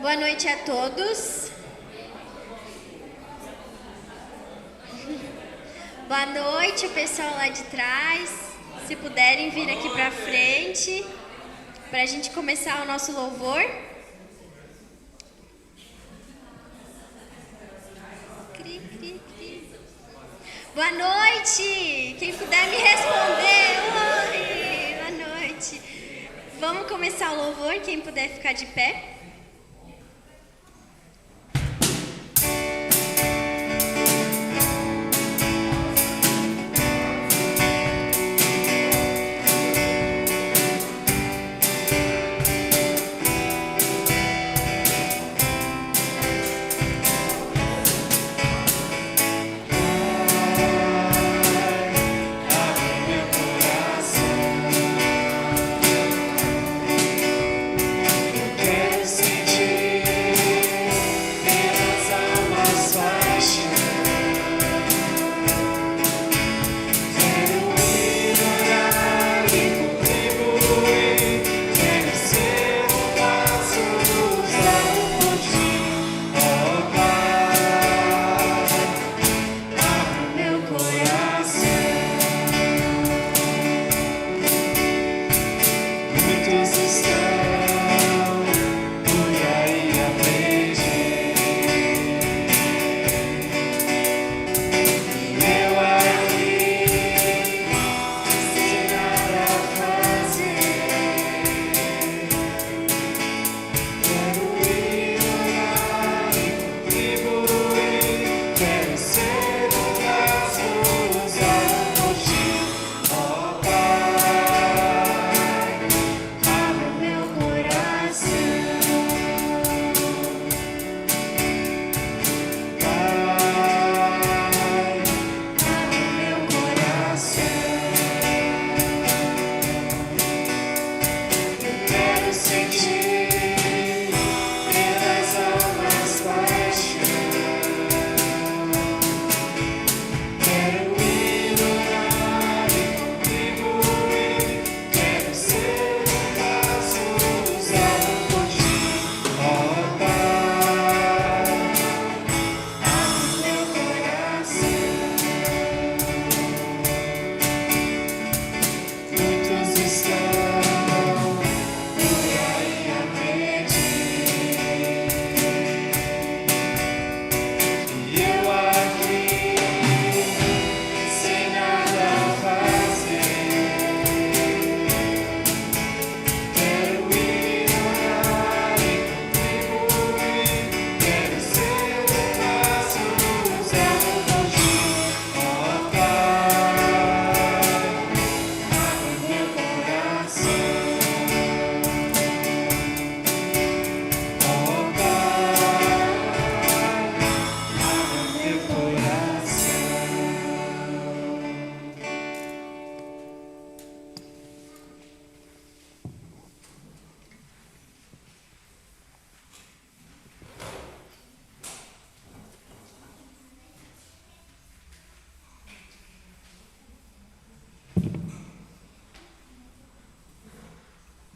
Boa noite a todos. Boa noite, o pessoal lá de trás. Se puderem vir aqui pra frente, para a gente começar o nosso louvor. Cri, cri, cri. Boa noite! Quem puder me responder. Oi! Boa noite. Vamos começar o louvor, quem puder ficar de pé.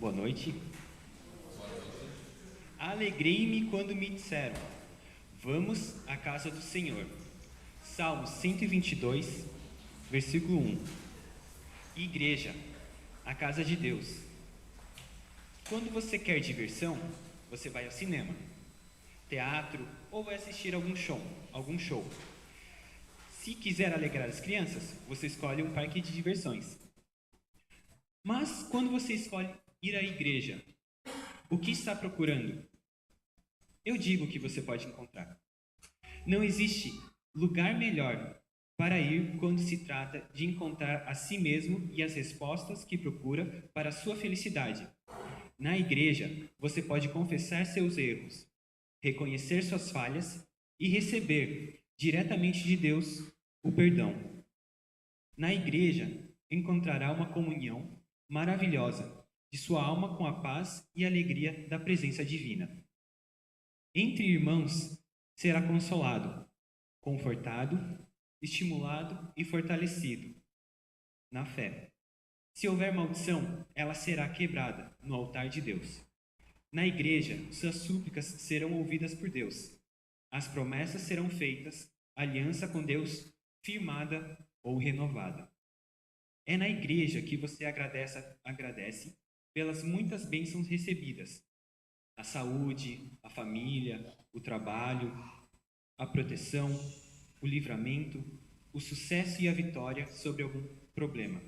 Boa noite. Alegrei-me quando me disseram: vamos à casa do Senhor. Salmo 122, versículo 1. Igreja, a casa de Deus. Quando você quer diversão, você vai ao cinema, teatro ou vai assistir algum show. Se quiser alegrar as crianças, você escolhe um parque de diversões. Mas quando você escolhe ir à igreja, o que está procurando? Eu digo que você pode encontrar. Não existe lugar melhor para ir quando se trata de encontrar a si mesmo e as respostas que procura para a sua felicidade. Na igreja, você pode confessar seus erros, reconhecer suas falhas e receber diretamente de Deus o perdão. Na igreja, encontrará uma comunhão maravilhosa de sua alma com a paz e alegria da presença divina. Entre irmãos, será consolado, confortado, estimulado e fortalecido na fé. Se houver maldição, ela será quebrada no altar de Deus. Na igreja, suas súplicas serão ouvidas por Deus. As promessas serão feitas, aliança com Deus firmada ou renovada. É na igreja que você agradece pelas muitas bênçãos recebidas. A saúde, a família, o trabalho, a proteção, o livramento, o sucesso e a vitória sobre algum problema.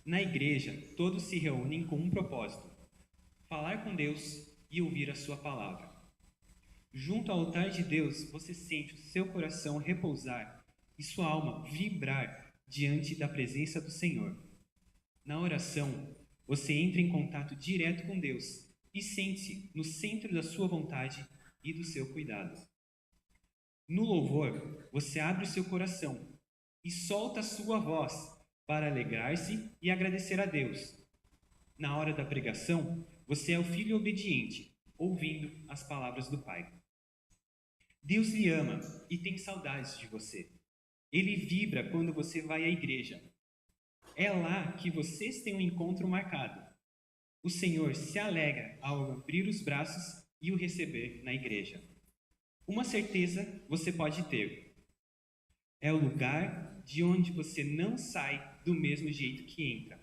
Na igreja, todos se reúnem com um propósito: falar com Deus e ouvir a sua palavra. Junto ao altar de Deus, você sente o seu coração repousar e sua alma vibrar diante da presença do Senhor. Na oração, você entra em contato direto com Deus e sente-se no centro da sua vontade e do seu cuidado. No louvor, você abre o seu coração e solta a sua voz para alegrar-se e agradecer a Deus. Na hora da pregação, você é o filho obediente, ouvindo as palavras do Pai. Deus lhe ama e tem saudades de você. Ele vibra quando você vai à igreja. É lá que vocês têm um encontro marcado. O Senhor se alegra ao abrir os braços e o receber na igreja. Uma certeza você pode ter: é o lugar de onde você não sai do mesmo jeito que entra,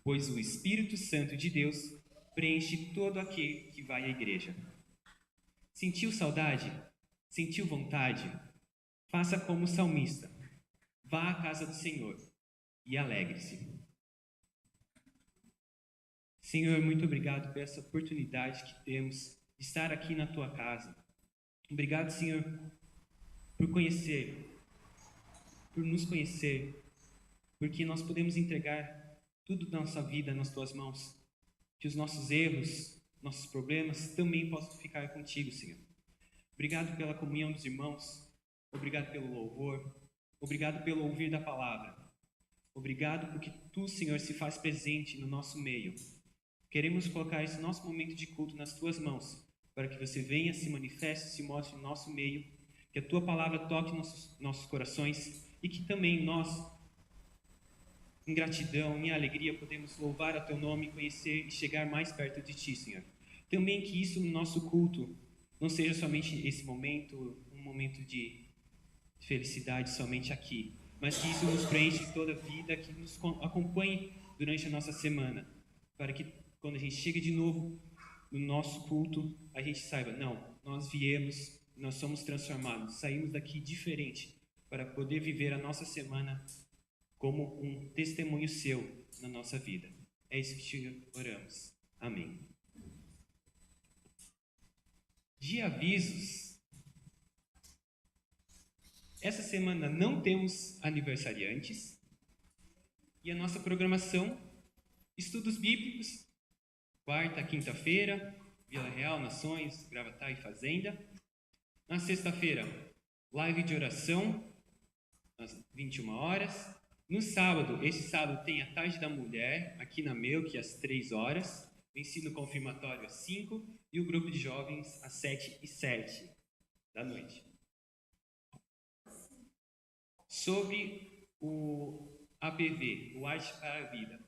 pois o Espírito Santo de Deus preenche todo aquele que vai à igreja. Sentiu saudade? Sentiu vontade? Faça como o salmista. Vá à casa do Senhor e alegre-se. Senhor, muito obrigado por essa oportunidade que temos de estar aqui na Tua casa. Obrigado, Senhor, por nos conhecer, porque nós podemos entregar tudo da nossa vida nas Tuas mãos. Que os nossos erros, nossos problemas também possam ficar contigo, Senhor. Obrigado pela comunhão dos irmãos. Obrigado pelo louvor. Obrigado pelo ouvir da palavra. Obrigado porque Tu, Senhor, se faz presente no nosso meio. Queremos colocar esse nosso momento de culto nas Tuas mãos, para que Você venha, se manifeste, se mostre no nosso meio, que a Tua palavra toque nossos corações e que também nós, em gratidão, em alegria, podemos louvar a Teu nome, conhecer e chegar mais perto de Ti, Senhor. Também que isso no nosso culto não seja somente esse momento, um momento de felicidade somente aqui, mas que isso nos preenche toda a vida, que nos acompanhe durante a nossa semana, para que quando a gente chega de novo no nosso culto, a gente saiba, não, nós viemos, nós somos transformados, saímos daqui diferente, para poder viver a nossa semana como um testemunho Seu na nossa vida. É isso que te oramos. Amém. De avisos, essa semana não temos aniversariantes e a nossa programação, estudos bíblicos, quarta, quinta-feira, Vila Real, Nações, Gravatá e Fazenda. Na sexta-feira, live de oração, às 21 horas. No sábado, esse sábado tem a Tarde da Mulher, aqui na Melk, às 3 horas. O ensino confirmatório às 5 e o grupo de jovens às 7h07 da noite. Sobre o APV, o Arte para a Vida.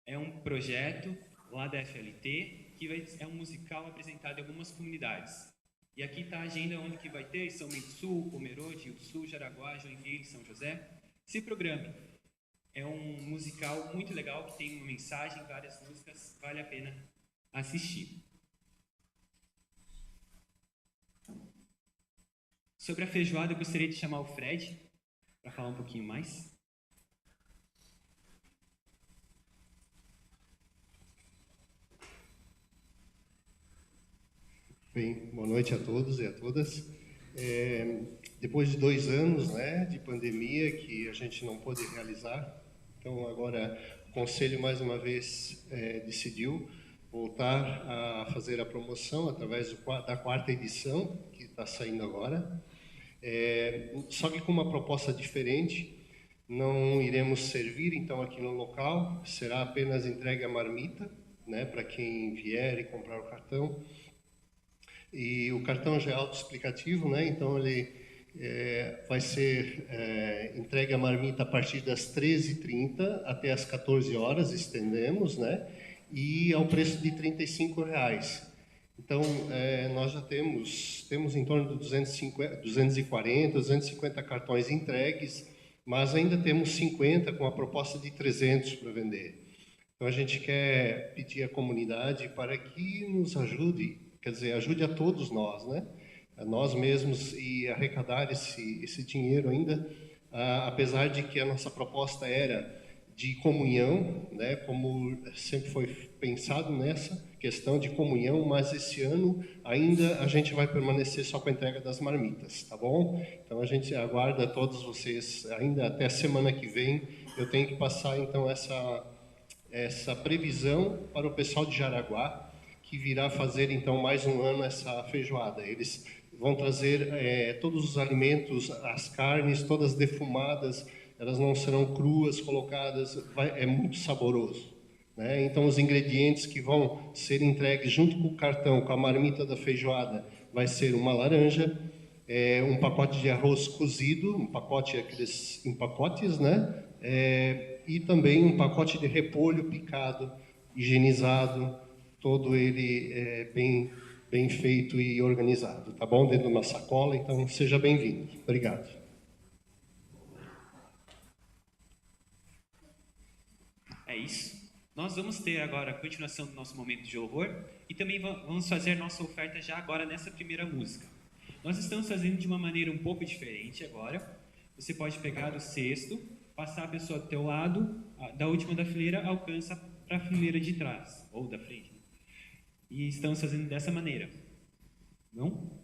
É um projeto lá da FLT, que é um musical apresentado em algumas comunidades. E aqui está a agenda onde que vai ter: São Bento do Sul, Pomerode, Rio do Sul, Jaraguá, Joinville, São José. Se programe. É um musical muito legal, que tem uma mensagem, várias músicas, vale a pena assistir. Sobre a feijoada, eu gostaria de chamar o Fred para falar um pouquinho mais. Bem, boa noite a todos e a todas. Depois de 2 anos, né, de pandemia que a gente não pôde realizar, então agora o Conselho mais uma vez decidiu voltar a fazer a promoção através da 4ª edição, que está saindo agora, só que com uma proposta diferente. Não iremos servir, então, aqui no local, será apenas entregue a marmita, né, para quem vier e comprar o cartão. E o cartão já é autoexplicativo, né? Então ele vai ser entregue a marmita a partir das 13h30 até as 14 horas, estendemos, né? E ao preço de R$ 35. Então, nós já temos em torno de 240, 250 cartões entregues, mas ainda temos 50 com a proposta de 300 para vender. Então, a gente quer pedir à comunidade para que nos ajude, quer dizer, ajude a todos nós, né? A nós mesmos, e arrecadar esse dinheiro ainda, apesar de que a nossa proposta era de comunhão, né? Como sempre foi pensado nessa questão de comunhão, mas esse ano ainda a gente vai permanecer só com a entrega das marmitas, tá bom? Então a gente aguarda todos vocês ainda até a semana que vem. Eu tenho que passar então essa previsão para o pessoal de Jaraguá, que virá fazer então mais um ano essa feijoada. Eles vão trazer todos os alimentos, as carnes todas defumadas, elas não serão cruas colocadas, é muito saboroso. Né? Então, os ingredientes que vão ser entregues junto com o cartão, com a marmita da feijoada, vai ser uma laranja, um pacote de arroz cozido, um pacote aqueles em pacotes, né? E também um pacote de repolho picado, higienizado, todo ele bem feito e organizado, tá bom? Dentro de uma sacola, então seja bem-vindo. Obrigado. É isso. Nós vamos ter agora a continuação do nosso momento de louvor e também vamos fazer nossa oferta já agora nessa primeira música. Nós estamos fazendo de uma maneira um pouco diferente agora. Você pode pegar o cesto, passar a pessoa do teu lado, da última da fileira, alcança para a fileira de trás, ou da frente. E estamos fazendo dessa maneira. Não?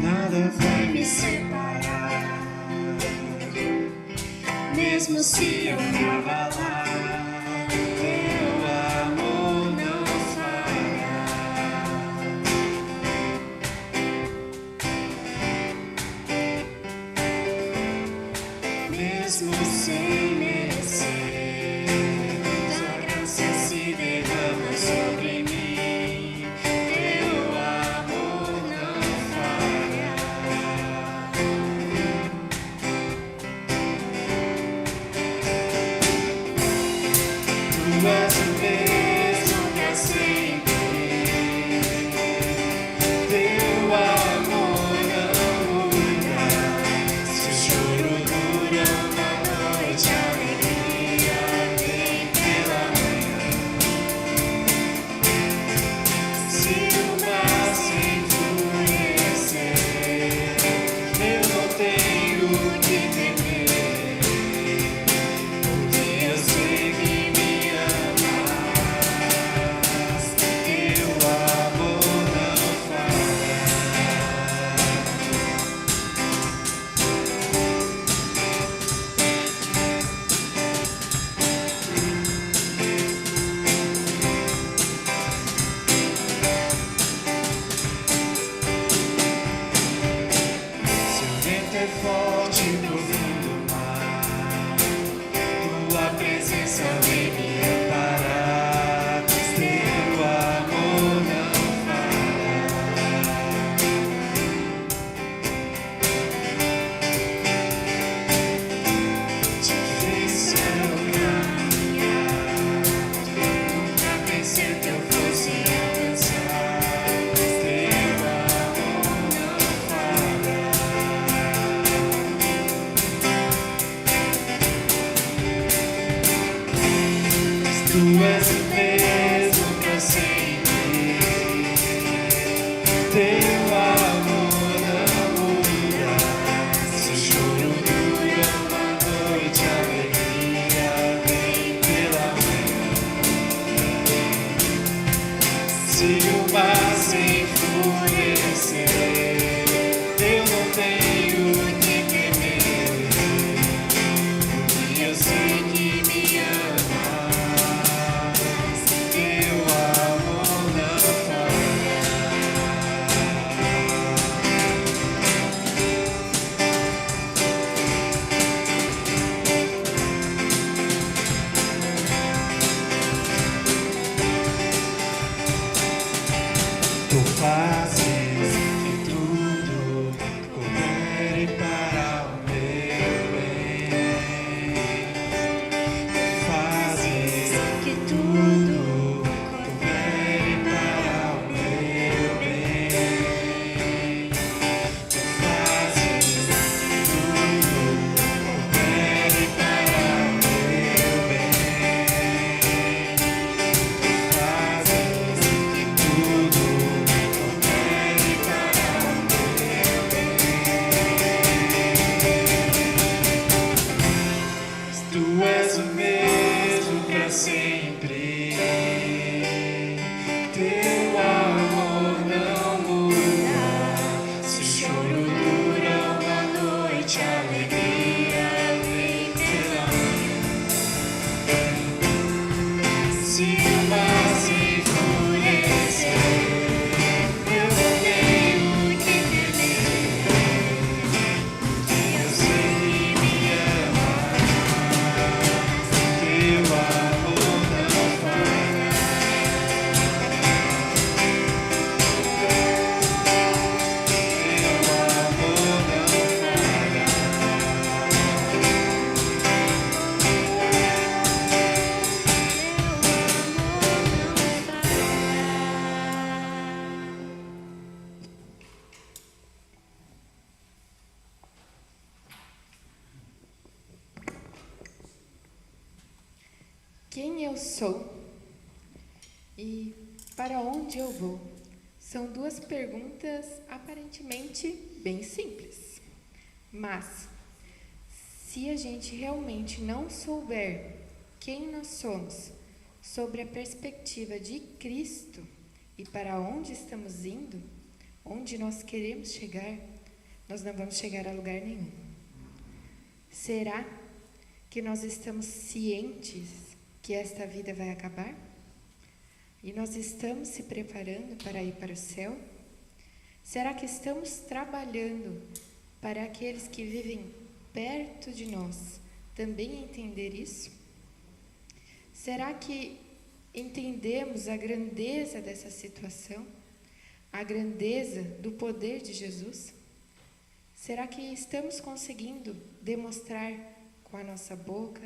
Nada vai me separar, mesmo se eu me abalar, teu amor não falha. Mesmo sem merecer, tua graça se derrama sobre mim, teu amor não falha. Tu és o mesmo pra sempre, teu amor não muda. Se o choro dura uma noite, a alegria vem pela manhã. Se o mar se enfurecer, eu não tenho o que temer, porque eu sei que me amas, teu amor não falha. Se o vento é forte e profundo mar, tua presença vem me amparar, teu amor não falha. Difícil é o caminhar, nunca pensei que eu fosse alcançar, teu amor não falha. Tu és o mesmo pra sempre, teu amor não muda. Se o choro dura uma noite, a alegria vem pela manhã. Se o mar se enfurecer, eu não tenho o que temer, porque eu sei que me amas. sempre. Teu amor não muda. Se o choro dura uma noite, a alegria vem pela manhã. Se o mar se enfurecer, eu não tenho que temer, porque eu sei que me amas. Teu amor não falha. Teu amor não falha. Quem eu sou e para onde eu vou? São duas perguntas aparentemente bem simples. Mas, se a gente realmente não souber quem nós somos, sobre a perspectiva de Cristo e para onde estamos indo, onde nós queremos chegar, nós não vamos chegar a lugar nenhum. Será que nós estamos cientes que esta vida vai acabar? E nós estamos se preparando para ir para o céu? Será que estamos trabalhando para aqueles que vivem perto de nós também entender isso? Será que entendemos a grandeza dessa situação? A grandeza do poder de Jesus? Será que estamos conseguindo demonstrar com a nossa boca,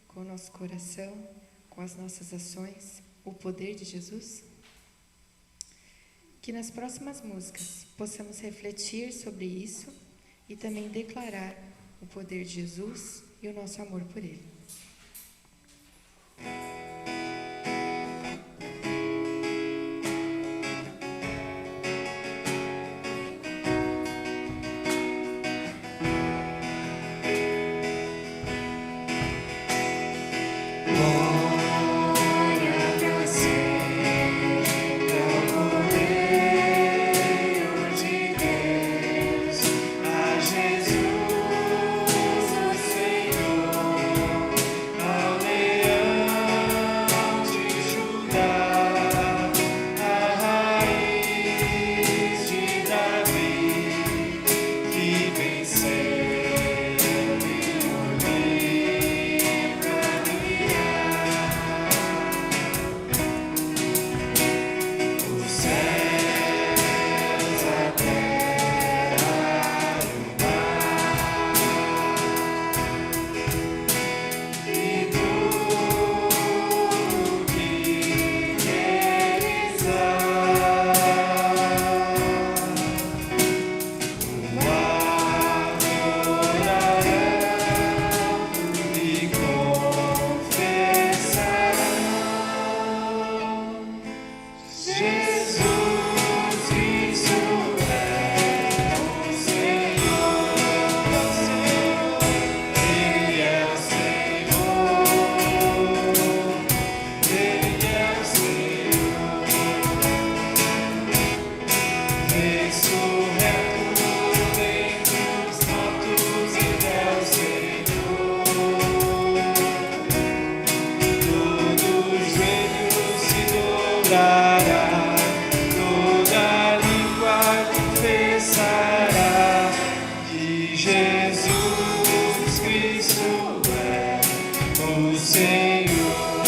com o nosso coração, com as nossas ações, o poder de Jesus? Que nas próximas músicas possamos refletir sobre isso e também declarar o poder de Jesus e o nosso amor por Ele. A Jesus, o Senhor, ao leão de Judá, a raiz de Davi, que venceu e o livro a guiar. Os céus, a terra e o mar, e tudo que neles há, o adorarão e confessarão: Jesus Cristo é o Senhor, Ele é o Senhor, Ele é o Senhor, ressurreto dentre os mortos, Ele é o Senhor. Todo joelho se dobrará, toda língua confessará que Jesus Cristo é o Senhor.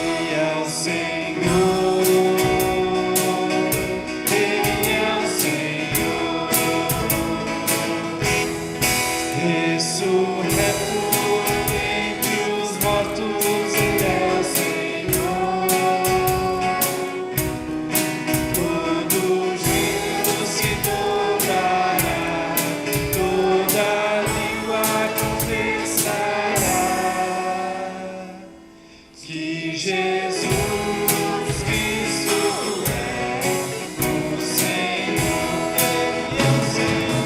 Ele é o Senhor, Ele é o Senhor, ressurreto dentre os mortos, Ele é o Senhor. Todo joelho se dobrará, toda língua confessará que Jesus Cristo é o Senhor, Ele é o Senhor.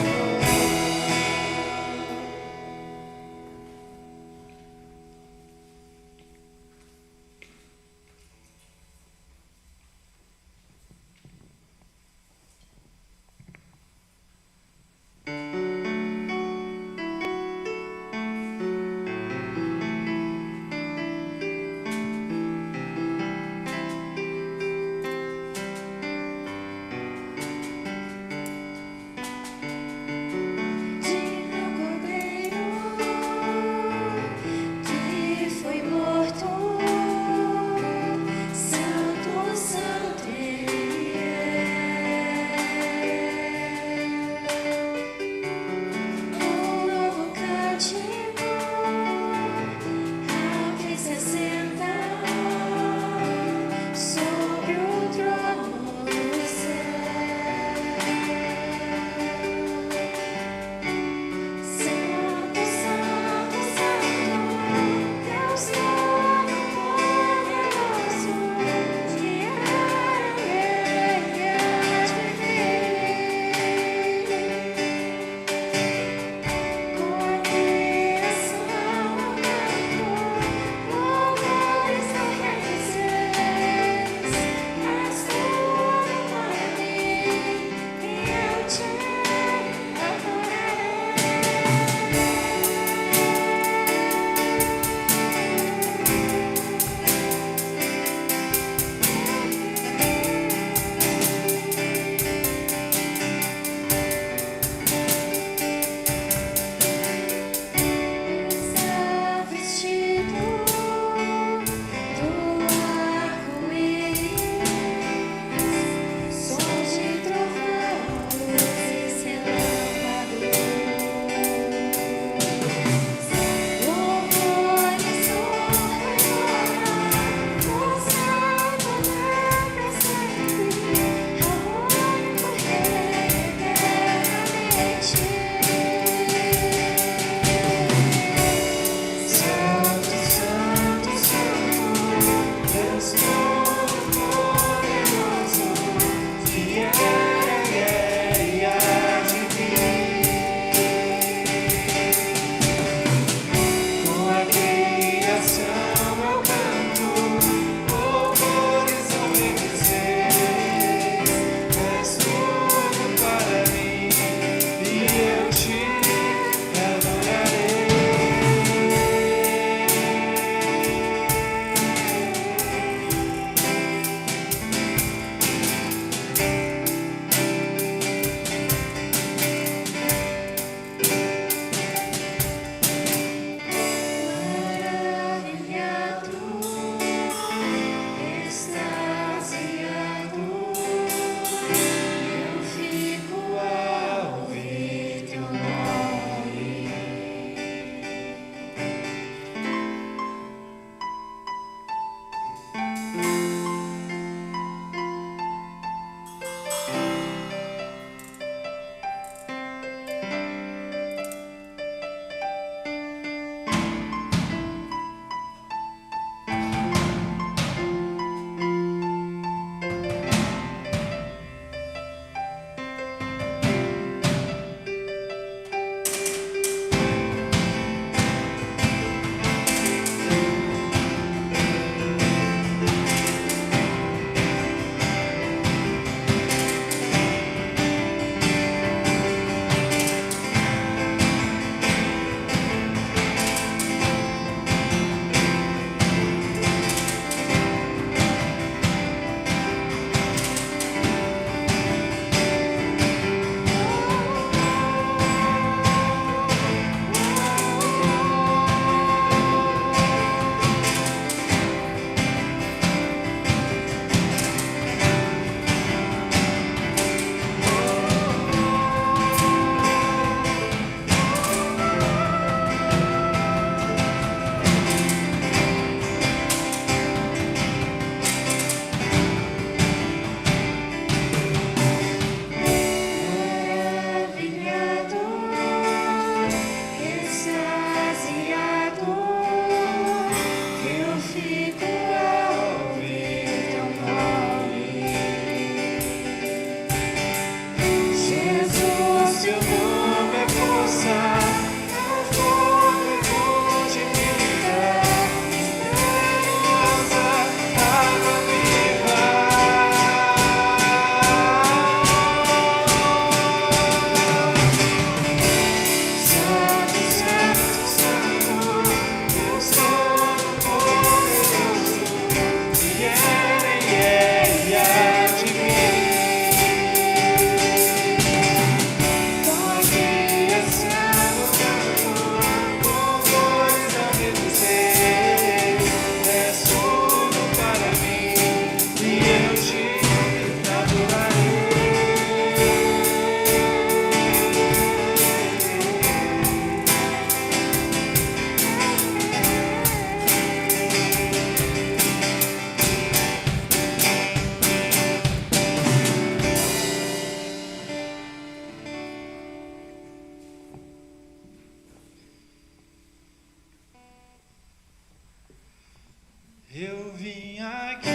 Eu vim aqui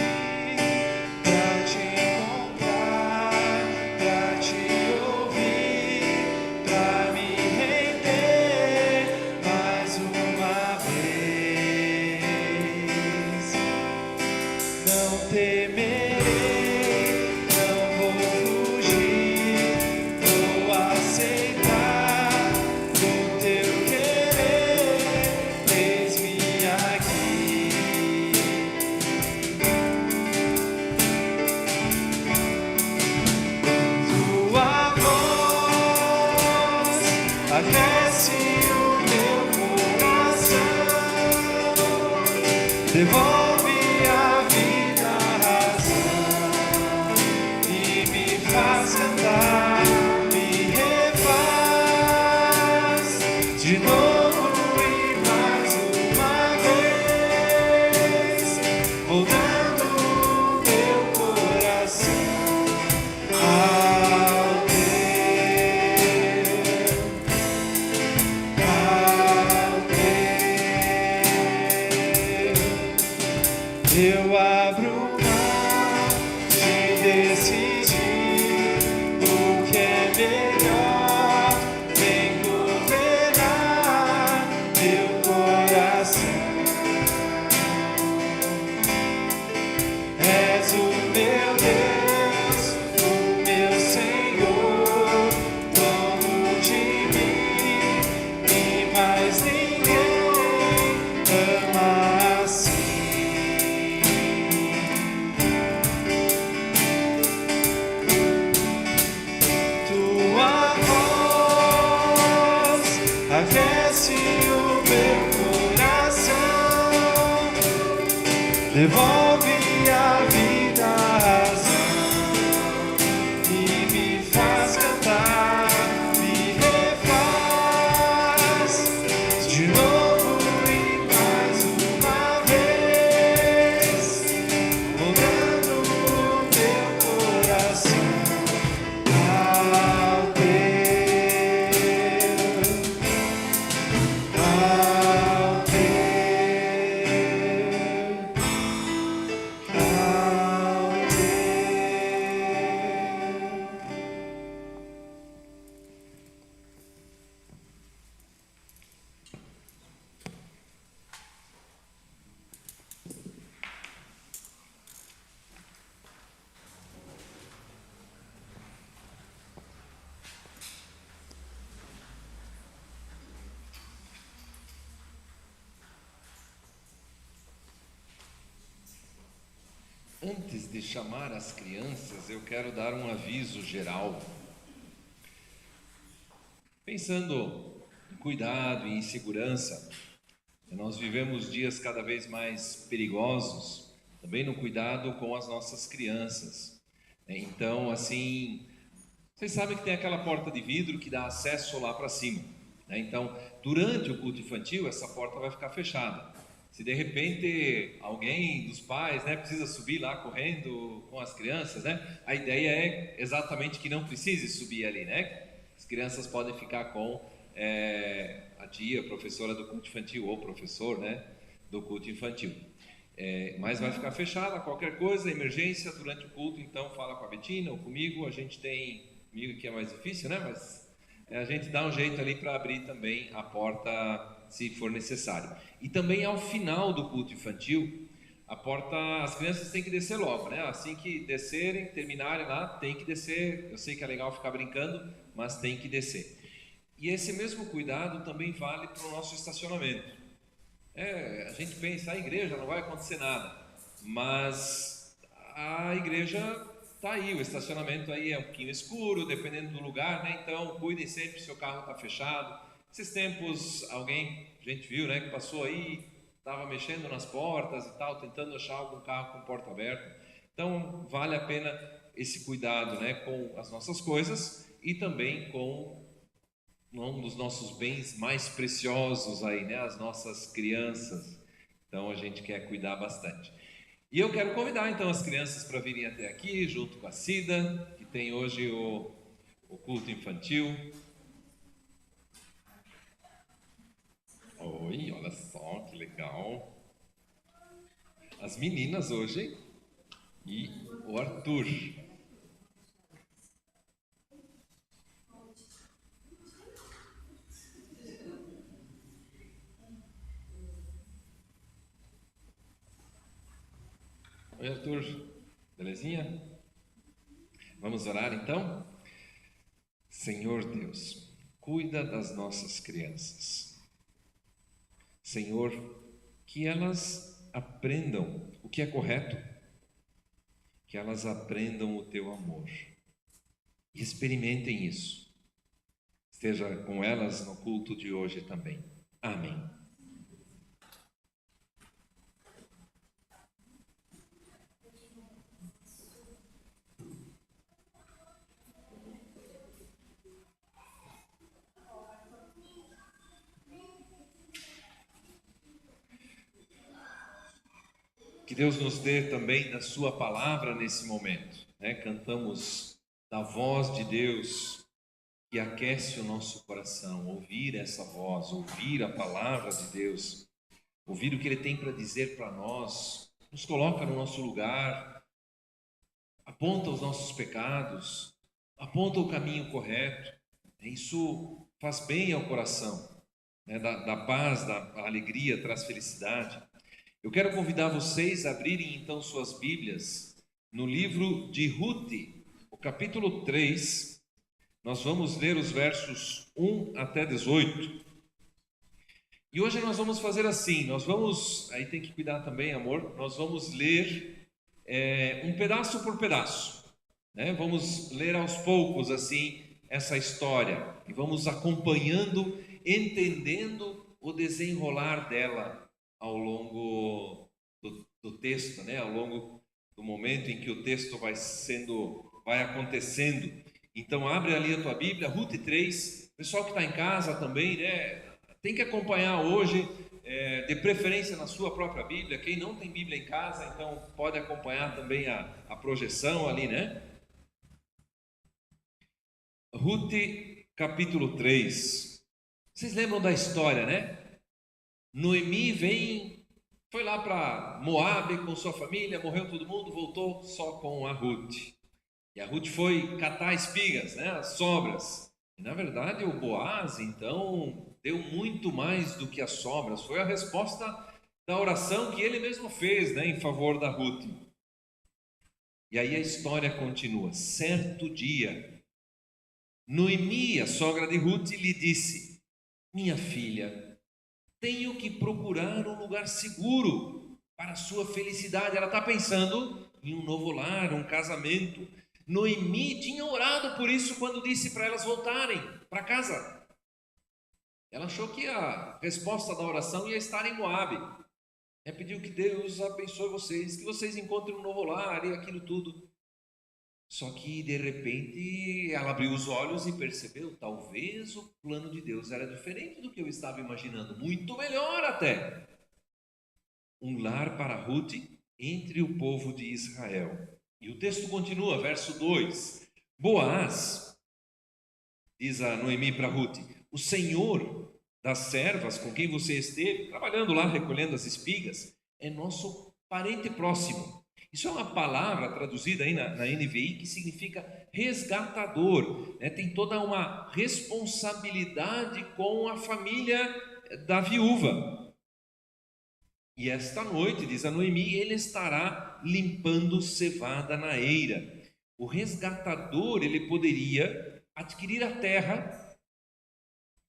pra te encontrar, pra te ouvir, pra me render mais uma vez. Não temerei, não vou fugir, vou aceitar o teu querer. Eis-me aqui. Tua voz aquece o meu coração, devolve a vida, a razão e me faz cantar, me refaz de novo e mais uma vez, voltando o meu coração ao teu. Eu abro mão de decidir o que é melhor, vem governar meu coração. És o meu Deus, o meu Senhor, dono de mim e mais ninguém ama assim. Tua voz aquece o meu coração, devolve a vida, a razão e me faz cantar, me refaz de novo e mais uma vez, voltando o meu coração ao Antes de chamar as crianças, eu quero dar um aviso geral. Pensando em cuidado e em segurança, nós vivemos dias cada vez mais perigosos, também no cuidado com as nossas crianças. Então, assim, vocês sabem que tem aquela porta de vidro que dá acesso lá para cima, né? Então, durante o culto infantil, essa porta vai ficar fechada. Se de repente alguém dos pais, né, precisa subir lá correndo com as crianças, né, a ideia é exatamente que não precise subir ali, né? As crianças podem ficar com a tia, professora do culto infantil ou professor, né, do culto infantil. Mas vai ficar fechada, qualquer coisa, emergência durante o culto, então fala com a Betina ou comigo. A gente tem, comigo que é mais difícil, né, mas a gente dá um jeito ali para abrir também a porta se for necessário. E também ao final do culto infantil, a porta, as crianças têm que descer logo, né? Assim que descerem, terminarem lá, tem que descer. Eu sei que é legal ficar brincando, mas tem que descer. E esse mesmo cuidado também vale para o nosso estacionamento. A gente pensa, a igreja não vai acontecer nada, mas a igreja está aí, o estacionamento aí é um pouquinho escuro, dependendo do lugar, né? Então cuidem sempre se o carro está fechado. Esses tempos, a gente viu, né, que passou aí, estava mexendo nas portas e tal, tentando achar algum carro com porta aberta. Então, vale a pena esse cuidado, né, com as nossas coisas e também com um dos nossos bens mais preciosos aí, né, as nossas crianças. Então, a gente quer cuidar bastante. E eu quero convidar, então, as crianças para virem até aqui, junto com a Cida, que tem hoje o culto infantil. Oi, olha só que legal. as meninas hoje e o Arthur. Oi, Arthur. Belezinha? Vamos orar então? Senhor Deus, cuida das nossas crianças. Senhor, que elas aprendam o que é correto, que elas aprendam o teu amor e experimentem isso. Esteja com elas no culto de hoje também. Amém. Que Deus nos dê também da sua palavra nesse momento, né? Cantamos da voz de Deus que aquece o nosso coração, ouvir essa voz, ouvir a palavra de Deus, ouvir o que Ele tem para dizer para nós, nos coloca no nosso lugar, aponta os nossos pecados, aponta o caminho correto. Isso faz bem ao coração, né? Da paz, da alegria, traz felicidade. Eu quero convidar vocês a abrirem então suas Bíblias no livro de Ruth, o capítulo 3. Nós vamos ler os versos 1 até 18. E hoje nós vamos fazer assim, aí tem que cuidar também, amor, nós vamos ler um pedaço por pedaço, né? Vamos ler aos poucos assim essa história e vamos acompanhando, entendendo o desenrolar dela ao longo do texto, né? Ao longo do momento em que o texto vai acontecendo. Então abre ali a tua Bíblia, Ruth 3, pessoal que está em casa também, né? Tem que acompanhar hoje, de preferência na sua própria Bíblia. Quem não tem Bíblia em casa, então pode acompanhar também a projeção ali, né? Ruth capítulo 3. Vocês lembram da história, né? Noemi foi lá para Moabe com sua família, morreu todo mundo, voltou só com a Ruth. E a Ruth foi catar espigas, né, as sobras. E, na verdade, o Boaz, então, deu muito mais do que as sobras. Foi a resposta da oração que ele mesmo fez, né, em favor da Ruth. E aí a história continua. Certo dia, Noemi, a sogra de Ruth, lhe disse: minha filha, tenho que procurar um lugar seguro para a sua felicidade. Ela está pensando em um novo lar, um casamento. Noemi tinha orado por isso quando disse para elas voltarem para casa. Ela achou que a resposta da oração ia estar em Moabe. Pediu que Deus abençoe vocês, que vocês encontrem um novo lar e aquilo tudo. Só que, de repente, ela abriu os olhos e percebeu, talvez o plano de Deus era diferente do que eu estava imaginando, muito melhor até. Um lar para Ruth entre o povo de Israel. E o texto continua, verso 2. Boaz, diz a Noemi para Ruth, o senhor das servas com quem você esteve, trabalhando lá, recolhendo as espigas, é nosso parente próximo. Isso é uma palavra traduzida aí na NVI que significa resgatador, né? Tem toda uma responsabilidade com a família da viúva. E esta noite, diz a Noemi, ele estará limpando cevada na eira. O resgatador, ele poderia adquirir a terra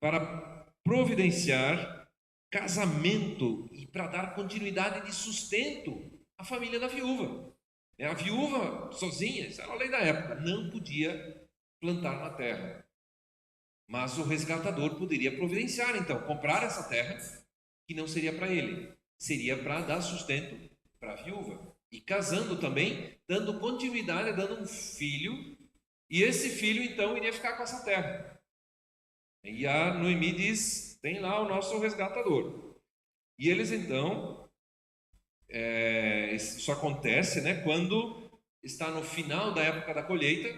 para providenciar casamento e para dar continuidade de sustento à família da viúva. A viúva sozinha, isso era a lei da época, não podia plantar na terra. Mas o resgatador poderia providenciar, então, comprar essa terra, que não seria para ele, seria para dar sustento para a viúva. E casando também, dando continuidade, dando um filho, e esse filho, então, iria ficar com essa terra. E a Noemi diz, tem lá o nosso resgatador. E eles, então, isso acontece, né, quando está no final da época da colheita,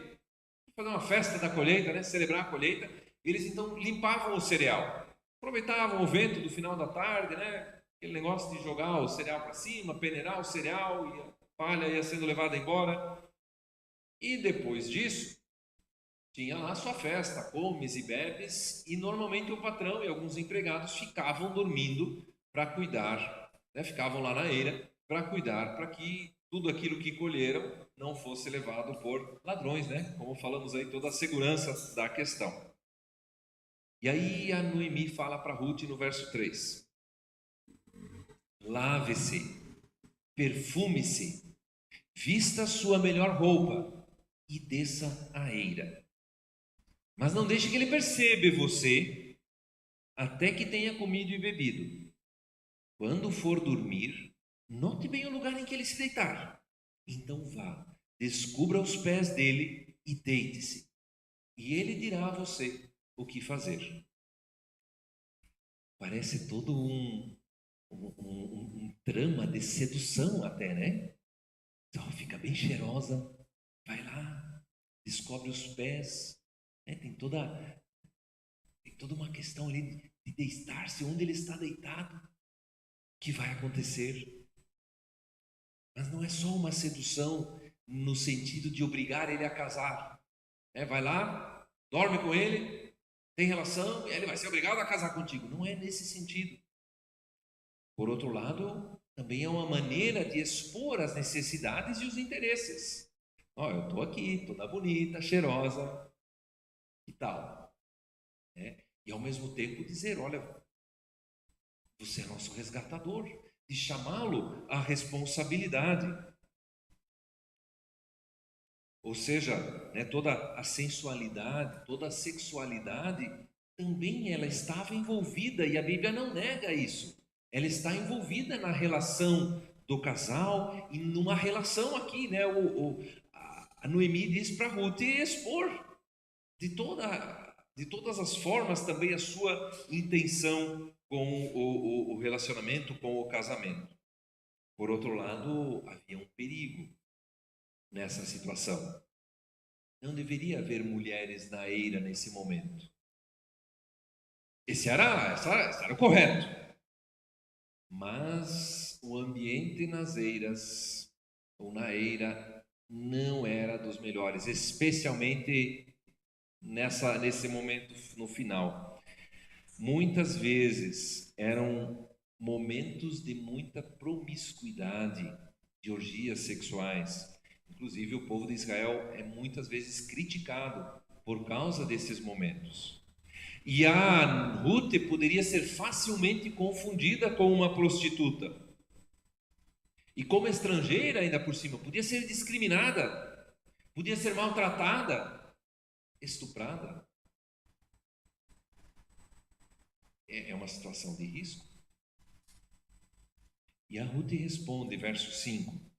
fazer uma festa da colheita, né, celebrar a colheita, eles, então, limpavam o cereal. Aproveitavam o vento do final da tarde, né, aquele negócio de jogar o cereal para cima, peneirar o cereal e a palha ia sendo levada embora. E depois disso, tinha lá sua festa, comes e bebes, e normalmente o patrão e alguns empregados ficavam dormindo para cuidar, né? Ficavam lá na eira para cuidar, para que tudo aquilo que colheram não fosse levado por ladrões, né? Como falamos aí, toda a segurança da questão. E aí a Noemi fala para Ruth no verso 3: lave-se, perfume-se, vista sua melhor roupa e desça à eira. Mas não deixe que ele perceba você até que tenha comido e bebido. Quando for dormir, note bem o lugar em que ele se deitar. Então vá, descubra os pés dele e deite-se. E ele dirá a você o que fazer. Parece todo um trama de sedução até, né? Então fica bem cheirosa, vai lá, descobre os pés, né? Tem toda uma questão ali de deitar-se onde ele está deitado, que vai acontecer. Mas não é só uma sedução no sentido de obrigar ele a casar, né? Vai lá, dorme com ele, tem relação e ele vai ser obrigado a casar contigo. Não é nesse sentido. Por outro lado, também é uma maneira de expor as necessidades e os interesses. Eu estou aqui, toda bonita, cheirosa, que tal? E ao mesmo tempo dizer, olha, você é nosso resgatador, de chamá-lo à responsabilidade. Ou seja, né, toda a sensualidade, toda a sexualidade, também ela estava envolvida, e a Bíblia não nega isso. Ela está envolvida na relação do casal e numa relação aqui, né? A Noemi diz para Ruth expor de todas as formas também a sua intenção com o relacionamento, com o casamento. Por outro lado, havia um perigo nessa situação. Não deveria haver mulheres na eira nesse momento. Esse era o correto. Mas o ambiente nas eiras, ou na eira, não era dos melhores, especialmente nesse momento no final. Muitas vezes eram momentos de muita promiscuidade, de orgias sexuais. Inclusive o povo de Israel é muitas vezes criticado por causa desses momentos. E a Ruth poderia ser facilmente confundida com uma prostituta. E como estrangeira ainda por cima, podia ser discriminada, podia ser maltratada, estuprada. É uma situação de risco. E a Ruth responde, verso 5: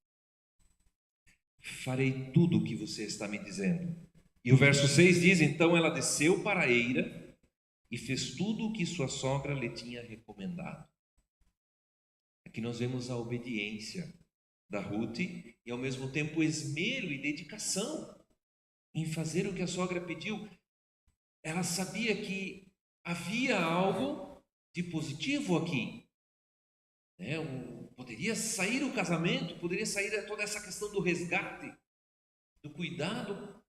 farei tudo o que você está me dizendo. E o verso 6 diz, então ela desceu para a eira e fez tudo o que sua sogra lhe tinha recomendado. Aqui nós vemos a obediência da Ruth e ao mesmo tempo esmero e dedicação em fazer o que a sogra pediu. Ela sabia que havia algo de positivo aqui, né? Poderia sair o casamento, poderia sair toda essa questão do resgate, do cuidado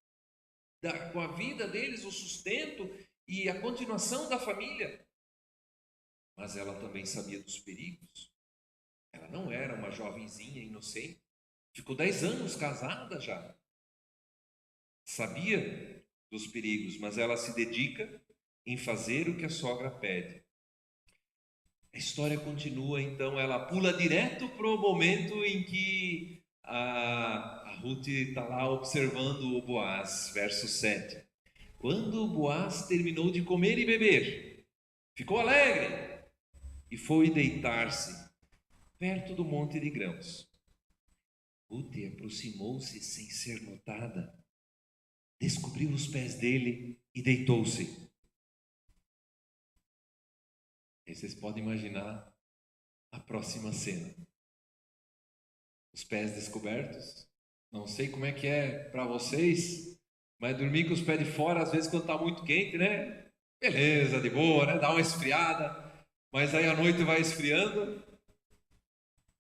com a vida deles, o sustento e a continuação da família. Mas ela também sabia dos perigos. Ela não era uma jovenzinha inocente. Ficou 10 anos casada já. Sabia dos perigos, mas ela se dedica em fazer o que a sogra pede. A história continua, então ela pula direto para o momento em que a Ruth está lá observando o Boaz, verso 7. Quando o Boaz terminou de comer e beber, ficou alegre e foi deitar-se perto do monte de grãos. Ruth aproximou-se sem ser notada, descobriu os pés dele e deitou-se. E vocês podem imaginar a próxima cena. Os pés descobertos. Não sei como é que é para vocês, mas dormir com os pés de fora, às vezes quando está muito quente, né? Beleza, de boa, né? Dá uma esfriada. Mas aí a noite vai esfriando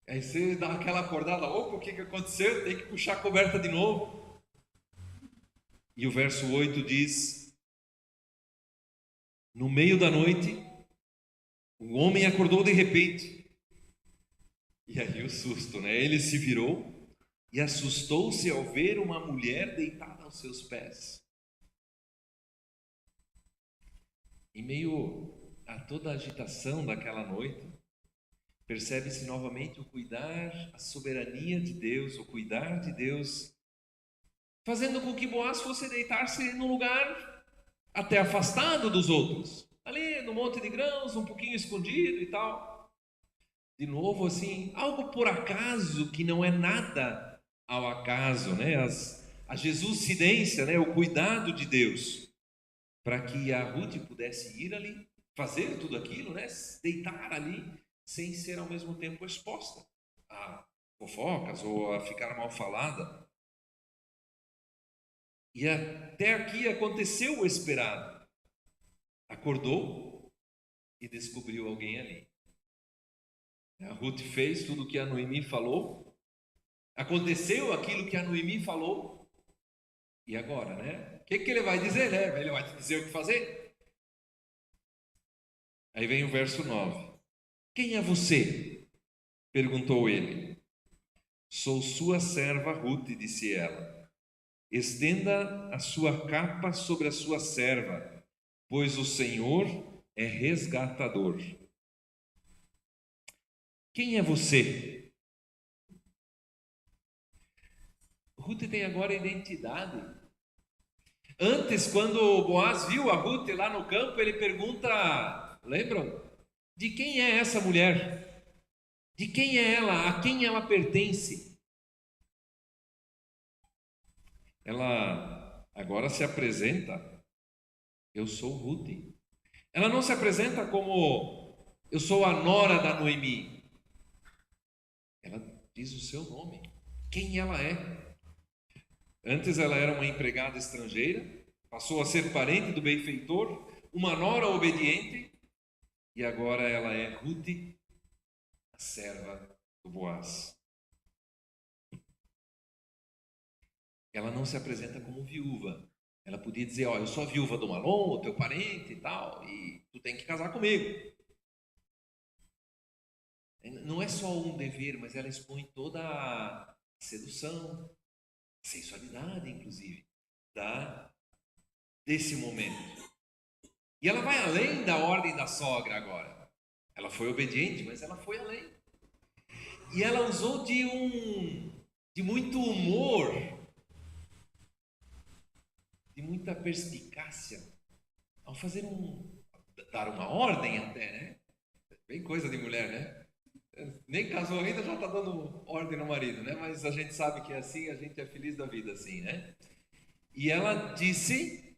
Aí você dá aquela acordada, opa, o que aconteceu? Tem que puxar a coberta de novo. E o verso 8 diz: no meio da noite, o homem acordou de repente. E aí o susto, né? Ele se virou e assustou-se ao ver uma mulher deitada aos seus pés. Em meio a toda a agitação daquela noite, percebe-se novamente o cuidar, a soberania de Deus, o cuidar de Deus, fazendo com que Boaz fosse deitar-se num lugar até afastado dos outros, ali no monte de grãos, um pouquinho escondido e tal. De novo, assim, algo por acaso que não é nada ao acaso, né? A Jesuscidência, né? O cuidado de Deus, para que a Ruth pudesse ir ali, fazer tudo aquilo, né? Deitar ali, sem ser ao mesmo tempo exposta a fofocas ou a ficar mal falada. E até aqui aconteceu o esperado. Acordou e descobriu alguém ali. A Ruth fez tudo o que a Noemi falou. Aconteceu aquilo que a Noemi falou. E agora, né? O que ele vai dizer, né? Ele vai dizer o que fazer? Aí vem o verso 9. Quem é você? Perguntou ele. Sou sua serva Ruth, disse ela. Estenda a sua capa sobre a sua serva, pois o Senhor é resgatador. Quem é você? Ruth tem agora identidade. Antes, quando Boaz viu a Ruth lá no campo, ele pergunta, lembram? De quem é essa mulher? De quem é ela? A quem ela pertence? Ela agora se apresenta, eu sou Ruth. Ela não se apresenta como eu sou a nora da Noemi. Ela diz o seu nome, quem ela é. Antes ela era uma empregada estrangeira, passou a ser parente do benfeitor, uma nora obediente, e agora ela é Ruth, a serva do Boaz. Ela não se apresenta como viúva. Ela podia dizer, ó, eu sou a viúva do Malom, o teu parente e tal, e tu tem que casar comigo. Não é só um dever, mas ela expõe toda a sedução, a sensualidade, inclusive, desse momento. E ela vai além da ordem da sogra agora. Ela foi obediente, mas ela foi além. E ela usou de muito humor, de muita perspicácia, ao dar uma ordem até, né? Bem coisa de mulher, né? Nem casou ainda, já está dando ordem no marido, né? Mas a gente sabe que é assim, a gente é feliz da vida assim, né? E ela disse,